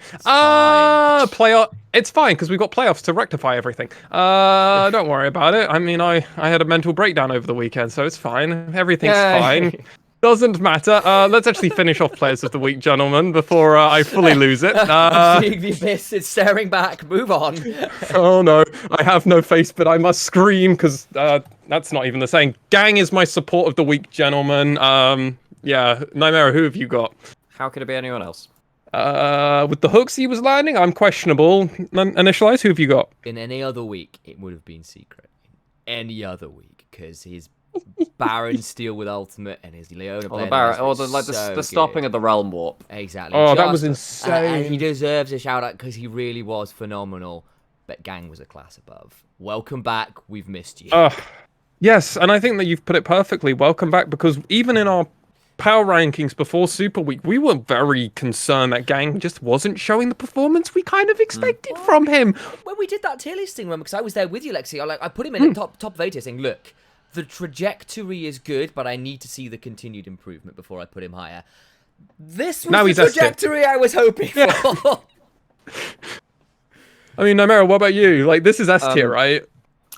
It's fine because we've got playoffs to rectify everything. Don't worry about it. I mean, I had a mental breakdown over the weekend, so it's fine. Everything's fine. Doesn't matter. Let's actually finish off players of the week, gentlemen, before I fully lose it. Seeing the abyss, it's staring back. Move on. Oh no, I have no face, but I must scream because that's not even the saying. Gang is my support of the week, gentlemen. Yeah, Nymaera, who have you got? How could it be anyone else? With the hooks he was landing, I'm questionable. Initialize, who have you got? In any other week, it would have been Secret. Any other week, because his Baron steal with ultimate and his Leona or the stopping of the realm warp. Exactly. Oh, that was insane. And he deserves a shout out because he really was phenomenal. But Gang was a class above. Welcome back. We've missed you. Yes, and I think that you've put it perfectly. Welcome back, because even in our power rankings before Super Week, we were very concerned that Gang just wasn't showing the performance we kind of expected from him. When we did that tier listing, remember, because I was there with you, Lexi, I put him in the top of 80 saying, look, the trajectory is good, but I need to see the continued improvement before I put him higher. This was the trajectory I was hoping for. I mean, Nymaera, what about you? Like, this is S tier, right?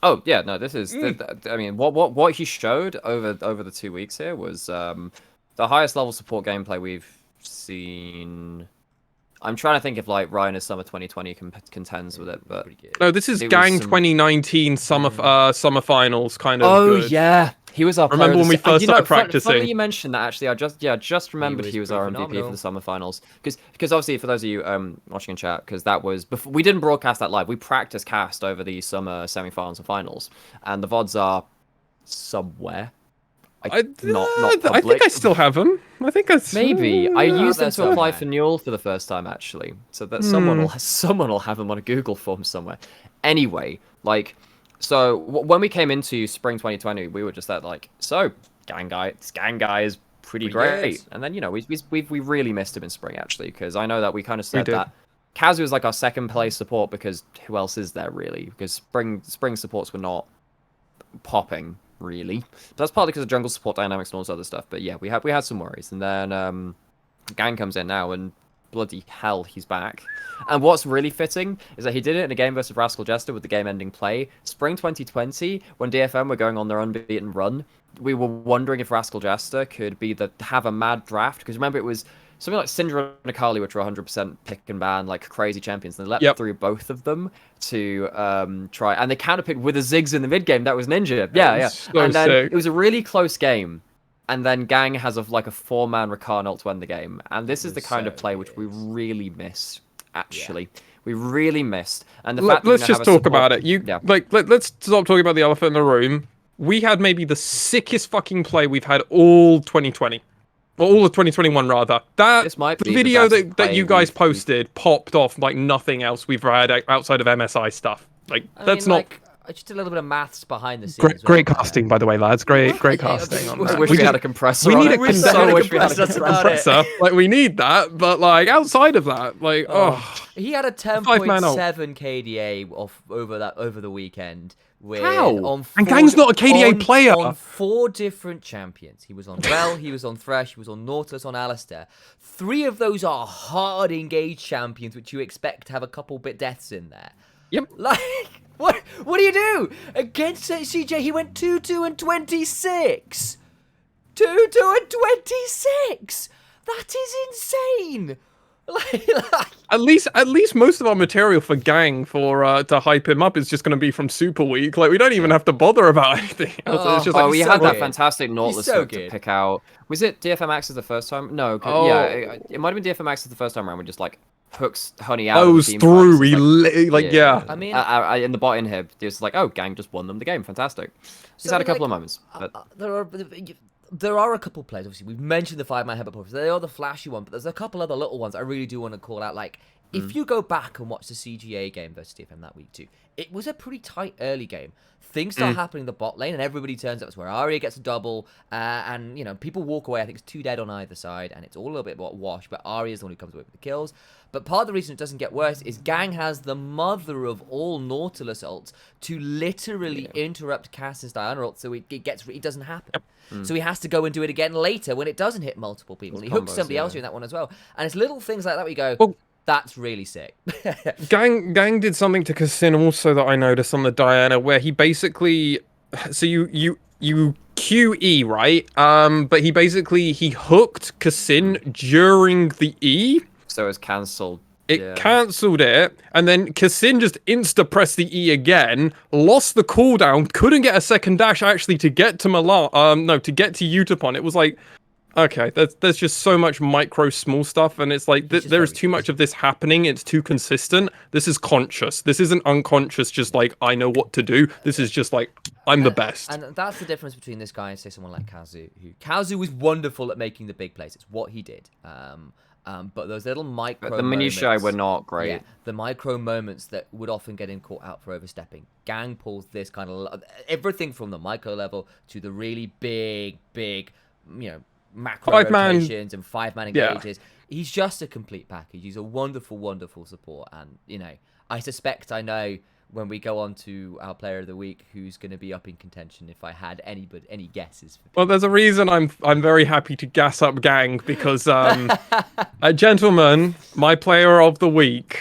Oh yeah, no, this is. I mean, what he showed over the 2 weeks here was the highest level support gameplay we've seen. I'm trying to think if like Ryan is Summer 2020 contends with it, but no, this is Gang 2019 summer finals kind of. Oh good. Yeah, he was our. Remember when we first started practicing? Funny you mentioned that. Actually, I just remembered he was our MVP for the summer finals because obviously for those of you watching in chat, because that was before we didn't broadcast that live. We practiced cast over the summer semi-finals and finals, and the VODs are somewhere. Not I think I still have them. I think maybe I used them to apply for Newell for the first time actually, so that someone will have them on a Google form somewhere. Anyway, like, so when we came into spring 2020, we were just like, so Gang guy is pretty great, and then we really missed him in spring actually, because I know that we kind of said that Kazu is like our second place support because who else is there really? Because spring supports were not popping. Really, that's partly because of jungle support dynamics and all this other stuff. But yeah, we had some worries, and then Gang comes in now, and bloody hell, he's back. And what's really fitting is that he did it in a game versus Rascal Jester with the game-ending play. Spring 2020, when DFM were going on their unbeaten run, we were wondering if Rascal Jester could have a mad draft, because remember it was something like Syndra and Akali, which were 100% pick and ban, like crazy champions. And they leapt through both of them to try. And they counterpicked with a Ziggs in the mid game. That was Ninja. Yeah. So and then sick. It was a really close game. And then Gang has a 4-man Rakan ult to end the game. And this is the kind of play which we really missed, actually. Yeah. We really missed. And the fact let's just talk about it. Let's stop talking about the elephant in the room. We had maybe the sickest fucking play we've had all 2020. Or all of 2021, rather. That video that you guys posted popped off like nothing else we've had outside of MSI stuff. Like, just a little bit of maths behind the scenes. Great casting, by the way, lads. Great casting. I wish we had a compressor. We need a compressor. Like, we need that, but like outside of that, like, he had a 10.7 KDA over the weekend. And Gang's not a KDA player. On 4 different champions. He was on Rel, he was on Thresh, he was on Nautilus, on Alistair. 3 of those are hard engaged champions, which you expect to have a couple bit deaths in there. Yep. Like, What do you do? Against CJ, he went 2-2-26. 2-2-26. That is insane. At least most of our material for Gang to hype him up is just going to be from Super Week. Like we don't even have to bother about anything else. It's just we had that fantastic Nautilus so hook to pick out. Was it DFM Axis the first time? No. Yeah, it might have been DFM Axis the first time around. We just like hooks Honey out. Goes through. He yeah. I mean, in the bot inhib, it's like, oh, Gang just won them the game. Fantastic. He's had a couple of moments. But... There are a couple of plays, obviously. We've mentioned the 5-man headbutt push. They are the flashy one, but there's a couple other little ones I really do want to call out. Like, if you go back and watch the CGA game versus DFM that week too, it was a pretty tight early game. Things start happening in the bot lane, and everybody turns up. It's where Arya gets a double, and, people walk away. I think it's 2 dead on either side, and it's all a little bit more wash, but Arya's the one who comes away with the kills. But part of the reason it doesn't get worse is Gang has the mother of all Nautilus ults to literally interrupt Cass's Diana ult, so it doesn't happen. So he has to go and do it again later when it doesn't hit multiple people. And he hooks somebody else in that one as well. And it's little things like that we go, that's really sick. Gang did something to Kassin also that I noticed on the Diana, where he basically, so you QE, right? But he hooked Kassin during the E. So it was cancelled. It cancelled it, and then Kassin just insta-pressed the E again, lost the cooldown, couldn't get a second dash actually to get to to get to Utapon. It was like, okay, there's just so much micro small stuff, and it's like there's too much of this happening. It's too consistent. This is conscious. This isn't unconscious. Just like I know what to do. This is just like I'm the best. And that's the difference between this guy and say someone like Kazu. Kazu was wonderful at making the big plays. It's what he did. But those little micro the minutiae were not great. Yeah, the micro moments that would often get him caught out for overstepping. Gang pulls this kind of everything from the micro level to the really big, macro rotations and 5-man engages. He's just a complete package. He's a wonderful, wonderful support. And, I suspect I know when we go on to our player of the week who's going to be up in contention if I had any guesses. Well, there's a reason I'm very happy to gas up Gang because, gentlemen, my player of the week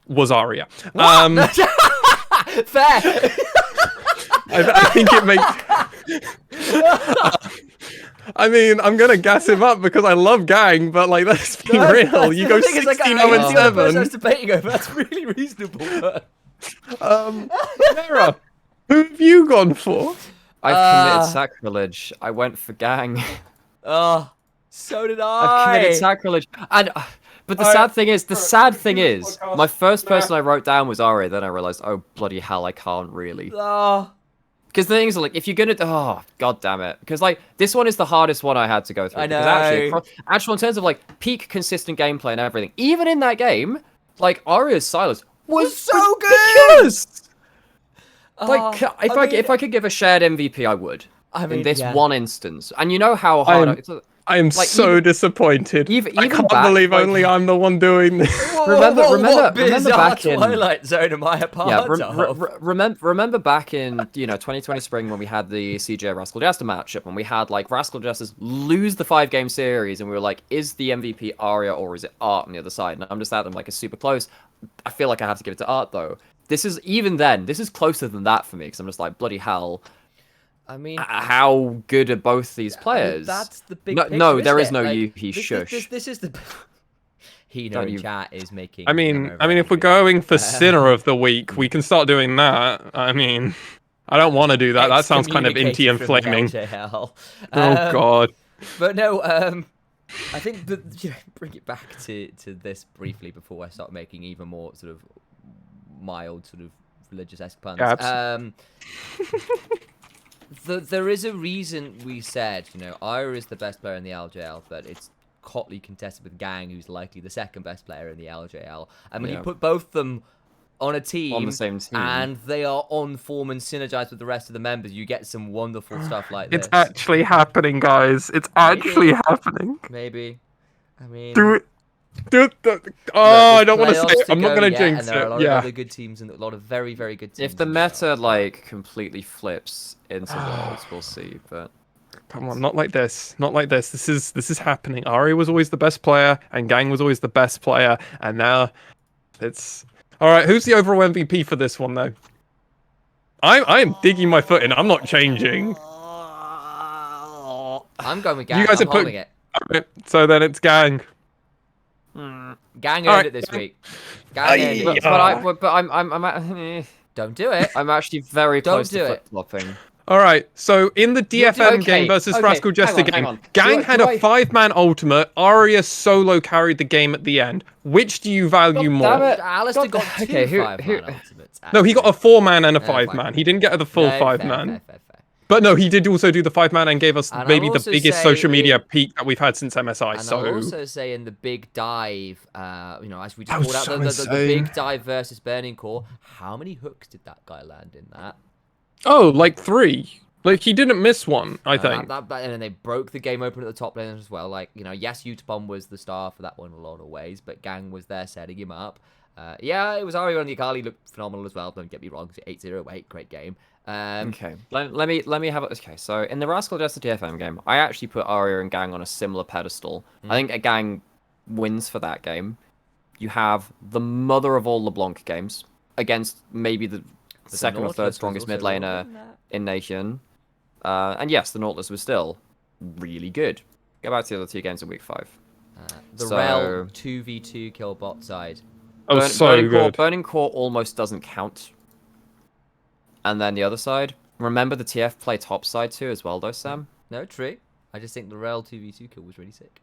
was Arya. Fair. I think it makes... I mean, I'm gonna gas him up because I love Gang, but like, let's be real. You go 16-0-7. I was debating over. That's really reasonable. Nymaera, who have you gone for? I've committed sacrilege. I went for Gang. Oh, so did I. I've committed sacrilege, but the sad thing is, my first person I wrote down was Arya. Then I realized, oh bloody hell, I can't really. Because the things are like, if you're gonna, god damn it, because like this one is the hardest one I had to go through. I know. Actually, in terms of like peak consistent gameplay and everything, even in that game, like Arya's silence was so ridiculous. Like, if I could give a shared MVP, I would. In this one instance, and you know how hard. I am like, so disappointed. I can't believe only I'm the one doing this. Remember back in Twilight Zone am I a part of? Remember back in 2020 spring when we had the CJ Rascal Jester matchup and we had like Rascal Jesters lose the 5-game series and we were like, is the MVP Arya or is it Art on the other side? And I'm just at them like it's super close. I feel like I have to give it to Art though. This is closer than that for me because I'm just like bloody hell. I mean, how good are both these players? That's the big picture, no, there is no like, shush. This is the Hino in chat is making. I mean, if we're going for Sinner of the Week, we can start doing that. I mean, I don't want to do that. That sounds kind of inty and flaming. LJL. Oh God. But no, I think bring it back to this briefly before I start making even more sort of mild sort of religious-esque puns. Yeah, there is a reason we said, Ira is the best player in the LJL, but it's hotly contested with Gang, who's likely the second best player in the LJL. And when you put both of them on a team, on the same team, and they are on form and synergized with the rest of the members, you get some wonderful stuff like this. It's actually happening, guys. It's actually happening. Maybe. I mean... I don't want to say it. I'm not going to jinx it. And there are a lot of other good teams and a lot of very, very good teams. If the meta like completely flips into Worlds, we'll see. But come on, not like this. Not like this. This is happening. Ari was always the best player, and Gang was always the best player, and now it's All right, who's the overall MVP for this one, though? I am digging my foot in. I'm not changing. I'm going with Gang. You guys I'm have put... holding it. Right, so then it's Gang. Gang earned it this week. Gang earned it. But I'm Don't do it. I'm actually very close Don't to do it. flip-flopping. All right, so in the DFM game versus Rascal Jester hang game, on. Gang had a 5-man ultimate. Arya solo carried the game at the end. Which do you value more? Damn it. Alistair got two 5-man ultimates. No, he got a 4-man and a 5-man. 5-man. He didn't get the full No, 5-man. fair. But no, he did also do the 5-man and gave us And maybe I'll the also biggest say social media peak that we've had since MSI. And So I'll also say in the big dive, as we just That was called out so the insane. big dive versus Burning Core, how many hooks did that guy land in that? Oh, like 3. Like, he didn't miss one, I think. And then they broke the game open at the top lane as well. Like, yes, Utapon was the star for that one in a lot of ways, but Gang was there setting him up. Yeah, it was Ario and Yakali looked phenomenal as well. Don't get me wrong, 8-0-8, great game. Okay, let me have it. Okay, so in the Rascal Jester TFM game, I actually put Aria and Gang on a similar pedestal. I think a Gang wins for that game. You have the mother of all LeBlanc games against maybe the second or third strongest mid laner in Nation. And yes, the Nautilus was still really good. Go back to the other 2 games in week 5. The Rel 2v2 kill bot side. Oh, so good. Burning Core almost doesn't count. And then the other side. Remember the TF play top side too as well, though, Sam? No, true. I just think the Rel 2v2 kill was really sick.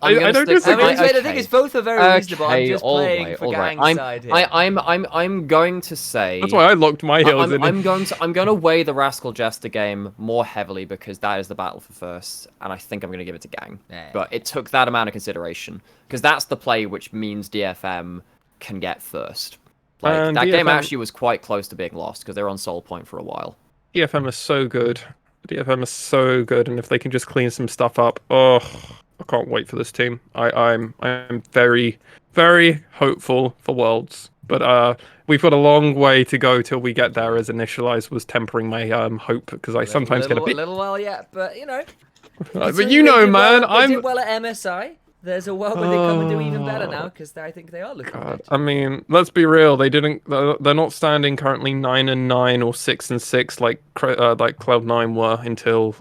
I don't disagree. The thing is, both are very reasonable. I'm just playing for Gang's side here. I'm going to say. That's why I locked my heels in. I'm going to weigh the Rascal Jester game more heavily because that is the battle for first, and I think I'm going to give it to Gang. Yeah. But it took that amount of consideration because that's the play which means DFM can get first. Like that game actually was quite close to being lost because they were on soul point for a while. DFM is so good. DFM is so good, and if they can just clean some stuff up, oh, I can't wait for this team. I'm very, very hopeful for Worlds, but we've got a long way to go till we get there. As Initialize was tempering my hope because I sometimes get a bit. A little while yet, but but man, they did well at MSI. There's a world where they come and do even better now because I think they are looking good. I mean, let's be real. They're not standing currently 9-9 or 6-6 like Cloud9 were until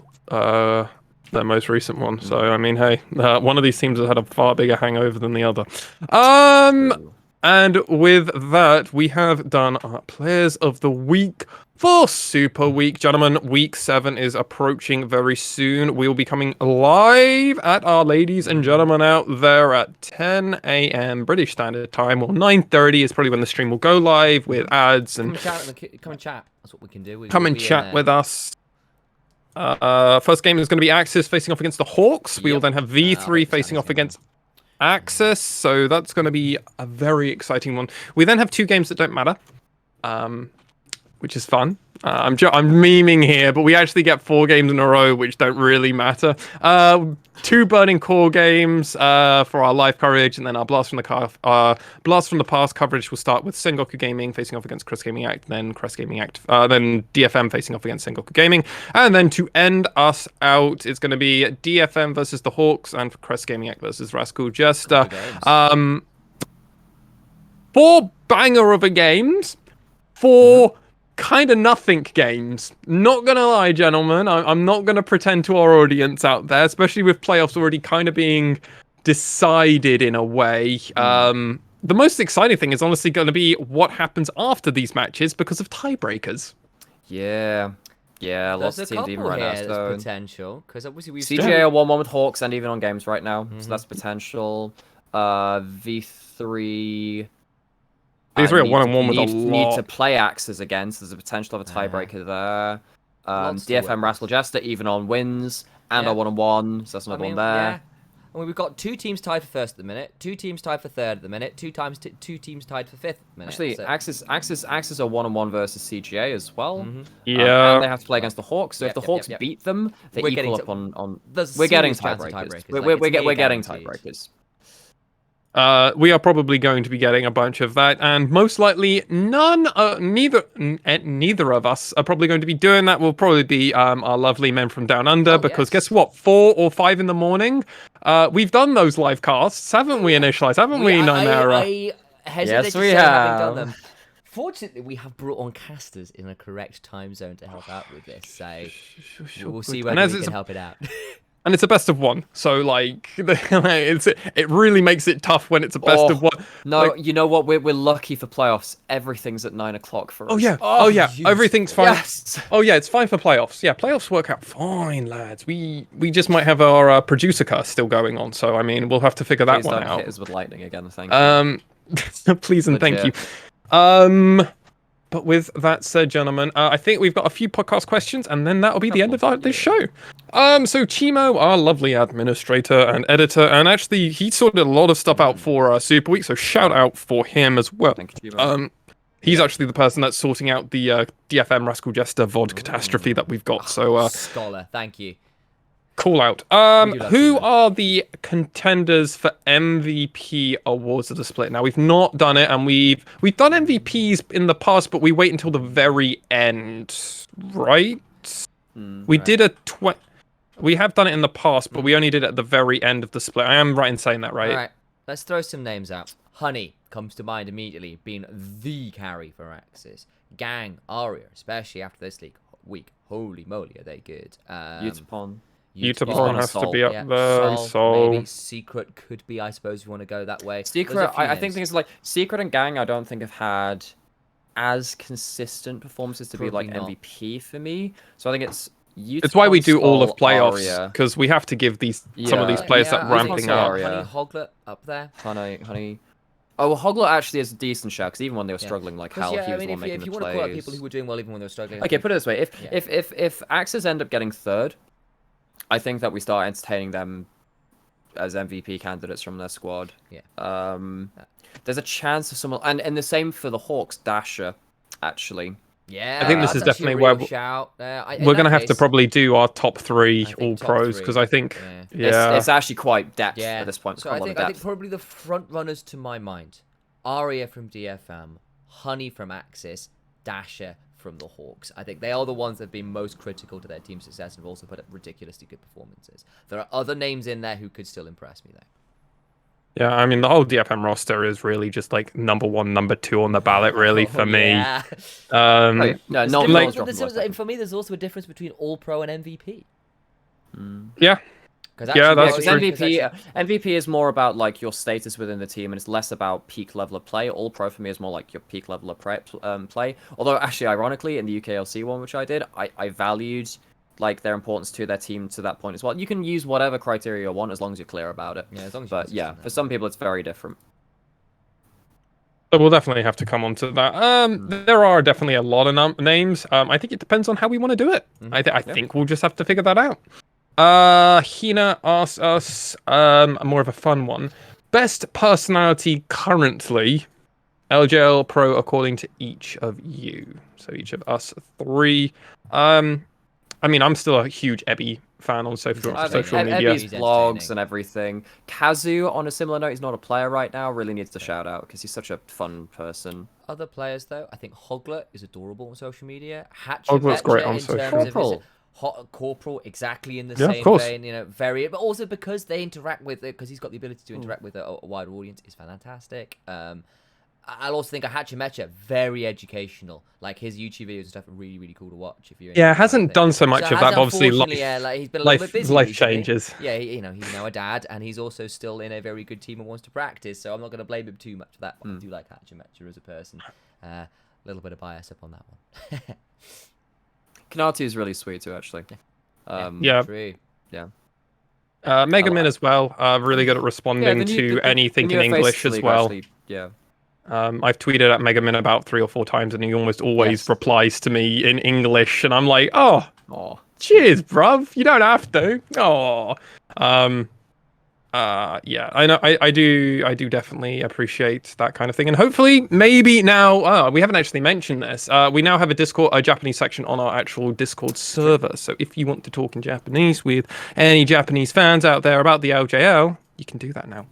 their most recent one. So I mean, hey, one of these teams has had a far bigger hangover than the other. And with that, we have done our Players of the Week for Super Week. Gentlemen, Week 7 is approaching very soon. We will be coming live at our ladies and gentlemen out there at 10 a.m. British Standard Time, or 9:30 is probably when the stream will go live with ads. And come and chat. That's what we can do. Come and chat with us. First game is going to be Axis facing off against the Hawks. We will then have V3 facing off against Axis, so that's going to be a very exciting one. We then have 2 games that don't matter, which is fun. I'm memeing here, but we actually get 4 games in a row which don't really matter. 2 Burning Core games for our live coverage, and then our Blast from the Past coverage will start with Sengoku Gaming facing off against Crest Gaming Act, then Crest Gaming Act, then DFM facing off against Sengoku Gaming, and then to end us out, it's going to be DFM versus the Hawks and Crest Gaming Act versus Rascal Jester. 4 banger of a games, 4 kind of nothing games. Not gonna lie, gentlemen, I'm not gonna pretend to our audience out there, especially with playoffs already kind of being decided in a way. The most exciting thing is honestly going to be what happens after these matches because of tiebreakers. Yeah, lots of teams even right now. So potential because obviously we've CGA are 1-1 with Hawks and even on games right now, so that's potential. V3. These are 1-1 with a lot. Need to play Axes again, so there's a potential of a tiebreaker there. DFM Rascal Jester even on wins and are 1-1, so that's another one there. Yeah. I mean, we've got 2 teams tied for first at the minute, 2 teams tied for third at the minute, 2 teams tied for fifth at the minute. Actually, so. Axis are 1-1 versus CGA as well. Yeah. And they have to play against the Hawks, so if the Hawks beat them, they equal up on... We're getting tiebreakers. We're getting tiebreakers. We are probably going to be getting a bunch of that, and most likely neither of us are probably going to be doing that. Will probably be our lovely men from Down Under, because guess what? 4 or 5 in the morning, we've done those live casts, haven't we? Initialize, haven't we, Nymaera? hesitate to say having done them. Fortunately, we have brought on casters in a correct time zone to help out with this, so we'll see whether we can help it out. And it's a best of one, so like it really makes it tough when it's a best of one. No, like, you know what? We're lucky for playoffs. Everything's at 9 o'clock for us. Oh yeah, everything's fine. Yes. Oh yeah, it's fine for playoffs. Yeah, playoffs work out fine, lads. We just might have our producer curse still going on, so I mean we'll have to figure that one out. Hit us with lightning again, thank you. Please and thank you. But with that said, gentlemen, I think we've got a few podcast questions, and then that'll be the end of this show. So Chimo, our lovely administrator and editor, and actually he sorted a lot of stuff out for Super Week, so shout out for him as well. Thank you, Chimo. He's actually the person that's sorting out the DFM Rascal Jester VOD catastrophe that we've got. So scholar, thank you. Call out. Who are the contenders for MVP awards of the split? Now we've not done it, and we've done MVPs in the past, but we wait until the very end, right? We did we have done it in the past, but we only did it at the very end of the split. I am right in saying that, right? All right, let's throw some names out. Honey comes to mind immediately, being the carry for Axis. Gang, Aria, especially after this week. Holy moly, are they good? Utapon has to be up there. Sol, maybe Secret could be, I suppose, if you want to go that way. Secret, I think things like Secret and Gang, I don't think have had as consistent performances to Probably be like not. MVP for me. So I think it's Utapon, It's why we do all of Sol, playoffs, because we have to give some of these players that ramping up. Honey Hoglet up there. Honey. Oh, well, Hoglet actually is a decent shout, because even when they were struggling like hell, he was the one making the plays. If you want to call out people who were doing well even when they were struggling. Okay, put it this way: if Axis end up getting third, I think that we start entertaining them as MVP candidates from their squad. Yeah. There's a chance of someone, and the same for the Hawks. Dasher, actually. Yeah. I think this is definitely where we're going to have to probably do our top three all pros, because I think it's actually quite depth at this point. So I think probably the front runners to my mind: Aria from DFM, Honey from Axis, Dasher from the Hawks. I think they are the ones that have been most critical to their team's success and have also put up ridiculously good performances. There are other names in there who could still impress me, though. Yeah, I mean, the whole DFM roster is really just like number 1, number 2 on the ballot, really, for me. Yeah. For me, there's also a difference between All-Pro and MVP. Yeah. That's MVP is more about like your status within the team, and it's less about peak level of play. All Pro for me is more like your peak level of play. Although actually, ironically, in the UKLC one, which I did, I valued like their importance to their team to that point as well. You can use whatever criteria you want as long as you're clear about it. Yeah, as long as for some people, it's very different. So we'll definitely have to come on to that. There are definitely a lot of names. I think it depends on how we want to do it. I think we'll just have to figure that out. Hina asks us more of a fun one. Best personality currently, LJL Pro, according to each of you. So each of us 3. I mean, I'm still a huge Ebby fan on social media. Ebby's blogs and everything. Kazu, on a similar note, he's not a player right now. Really needs to shout out because he's such a fun person. Other players, though, I think Hoglet is adorable on social media. Hoglet's great on social. Corporal, exactly in the same vein, but also because they interact with it, because he's got the ability to interact with a wider audience, is fantastic. I'll also think Hachimecha, very educational. Like his YouTube videos and stuff are really, really cool to watch. If you're hasn't done so much of that, but obviously he's been a little bit busy life recently. changes. Yeah, he's now a dad, and he's also still in a very good team and wants to practice. So I'm not going to blame him too much for that. I do like Hachimecha as a person. A little bit of bias up on that one. Kanatu is really sweet too, actually. True. Yeah. Megamin as well. Really good at responding to anything in English as well. Actually, yeah. I've tweeted at Megamin about 3 or 4 times, and he almost always replies to me in English, and I'm like, oh, cheers, bruv. You don't have to. Yeah, I know. I do definitely appreciate that kind of thing, and hopefully, maybe now, we haven't actually mentioned this. We now have a Japanese section on our actual Discord server. So if you want to talk in Japanese with any Japanese fans out there about the LJL, you can do that now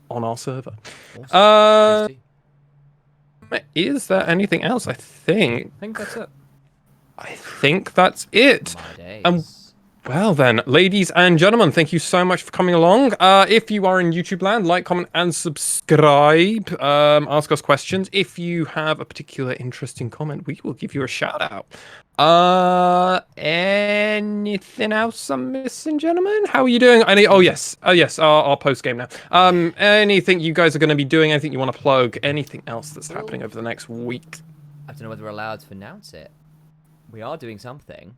on our server. Awesome. Is there anything else? I think that's it. I think that's it. Well then, ladies and gentlemen, thank you so much for coming along. If you are in YouTube land, like, comment, and subscribe. Ask us questions. If you have a particular interesting comment, we will give you a shout out. Anything else I'm missing, gentlemen? How are you doing? Oh yes, our post game now. Anything you guys are going to be doing? Anything you want to plug? Anything else that's happening over the next week? I don't know whether we're allowed to announce it. We are doing something.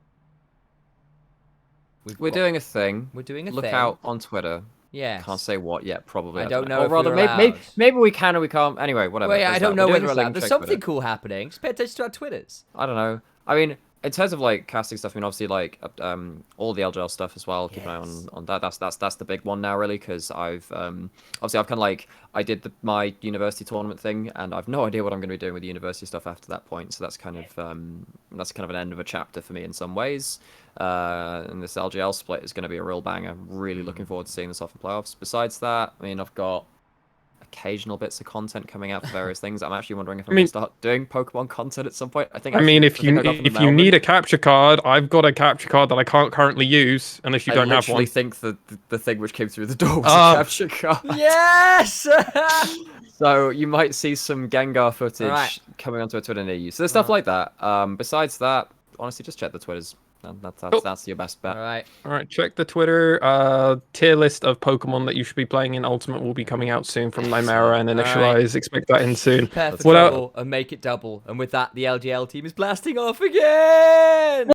We're doing a thing. We're doing a thing. Look out on Twitter. Yeah. Can't say what yet, probably. I don't know Or if rather, maybe we can or we can't. Anyway, whatever. Well, yeah, I don't know whether we're allowed. There's something Twitter. cool happening. Just pay attention to our Twitters. I don't know. I mean, in terms of like casting stuff, I mean, obviously like all the LJL stuff as well. Keep an eye on that. That's the big one now, really, because I've obviously I've kind of like I did my university tournament thing, and I've no idea what I'm going to be doing with the university stuff after that point. So that's kind of an end of a chapter for me in some ways. And this LJL split is going to be a real banger. I'm really looking forward to seeing this off in playoffs. Besides that, I mean, I've got occasional bits of content coming out for various things. I'm actually wondering if I'm going to start doing Pokemon content at some point. If you need a capture card, I've got a capture card that I can't currently use unless you don't have one. I think the thing which came through the door was a capture card. Yes! So you might see some Gengar footage coming onto a Twitter near you. So there's stuff like that. Besides that, honestly, just check the Twitters. That's your best bet. All right. Check the Twitter. Tier list of Pokemon that you should be playing in Ultimate will be coming out soon from Nymaera and Initia1ise. Expect that in soon. Prepare for double and make it double. And with that, the LJL team is blasting off again.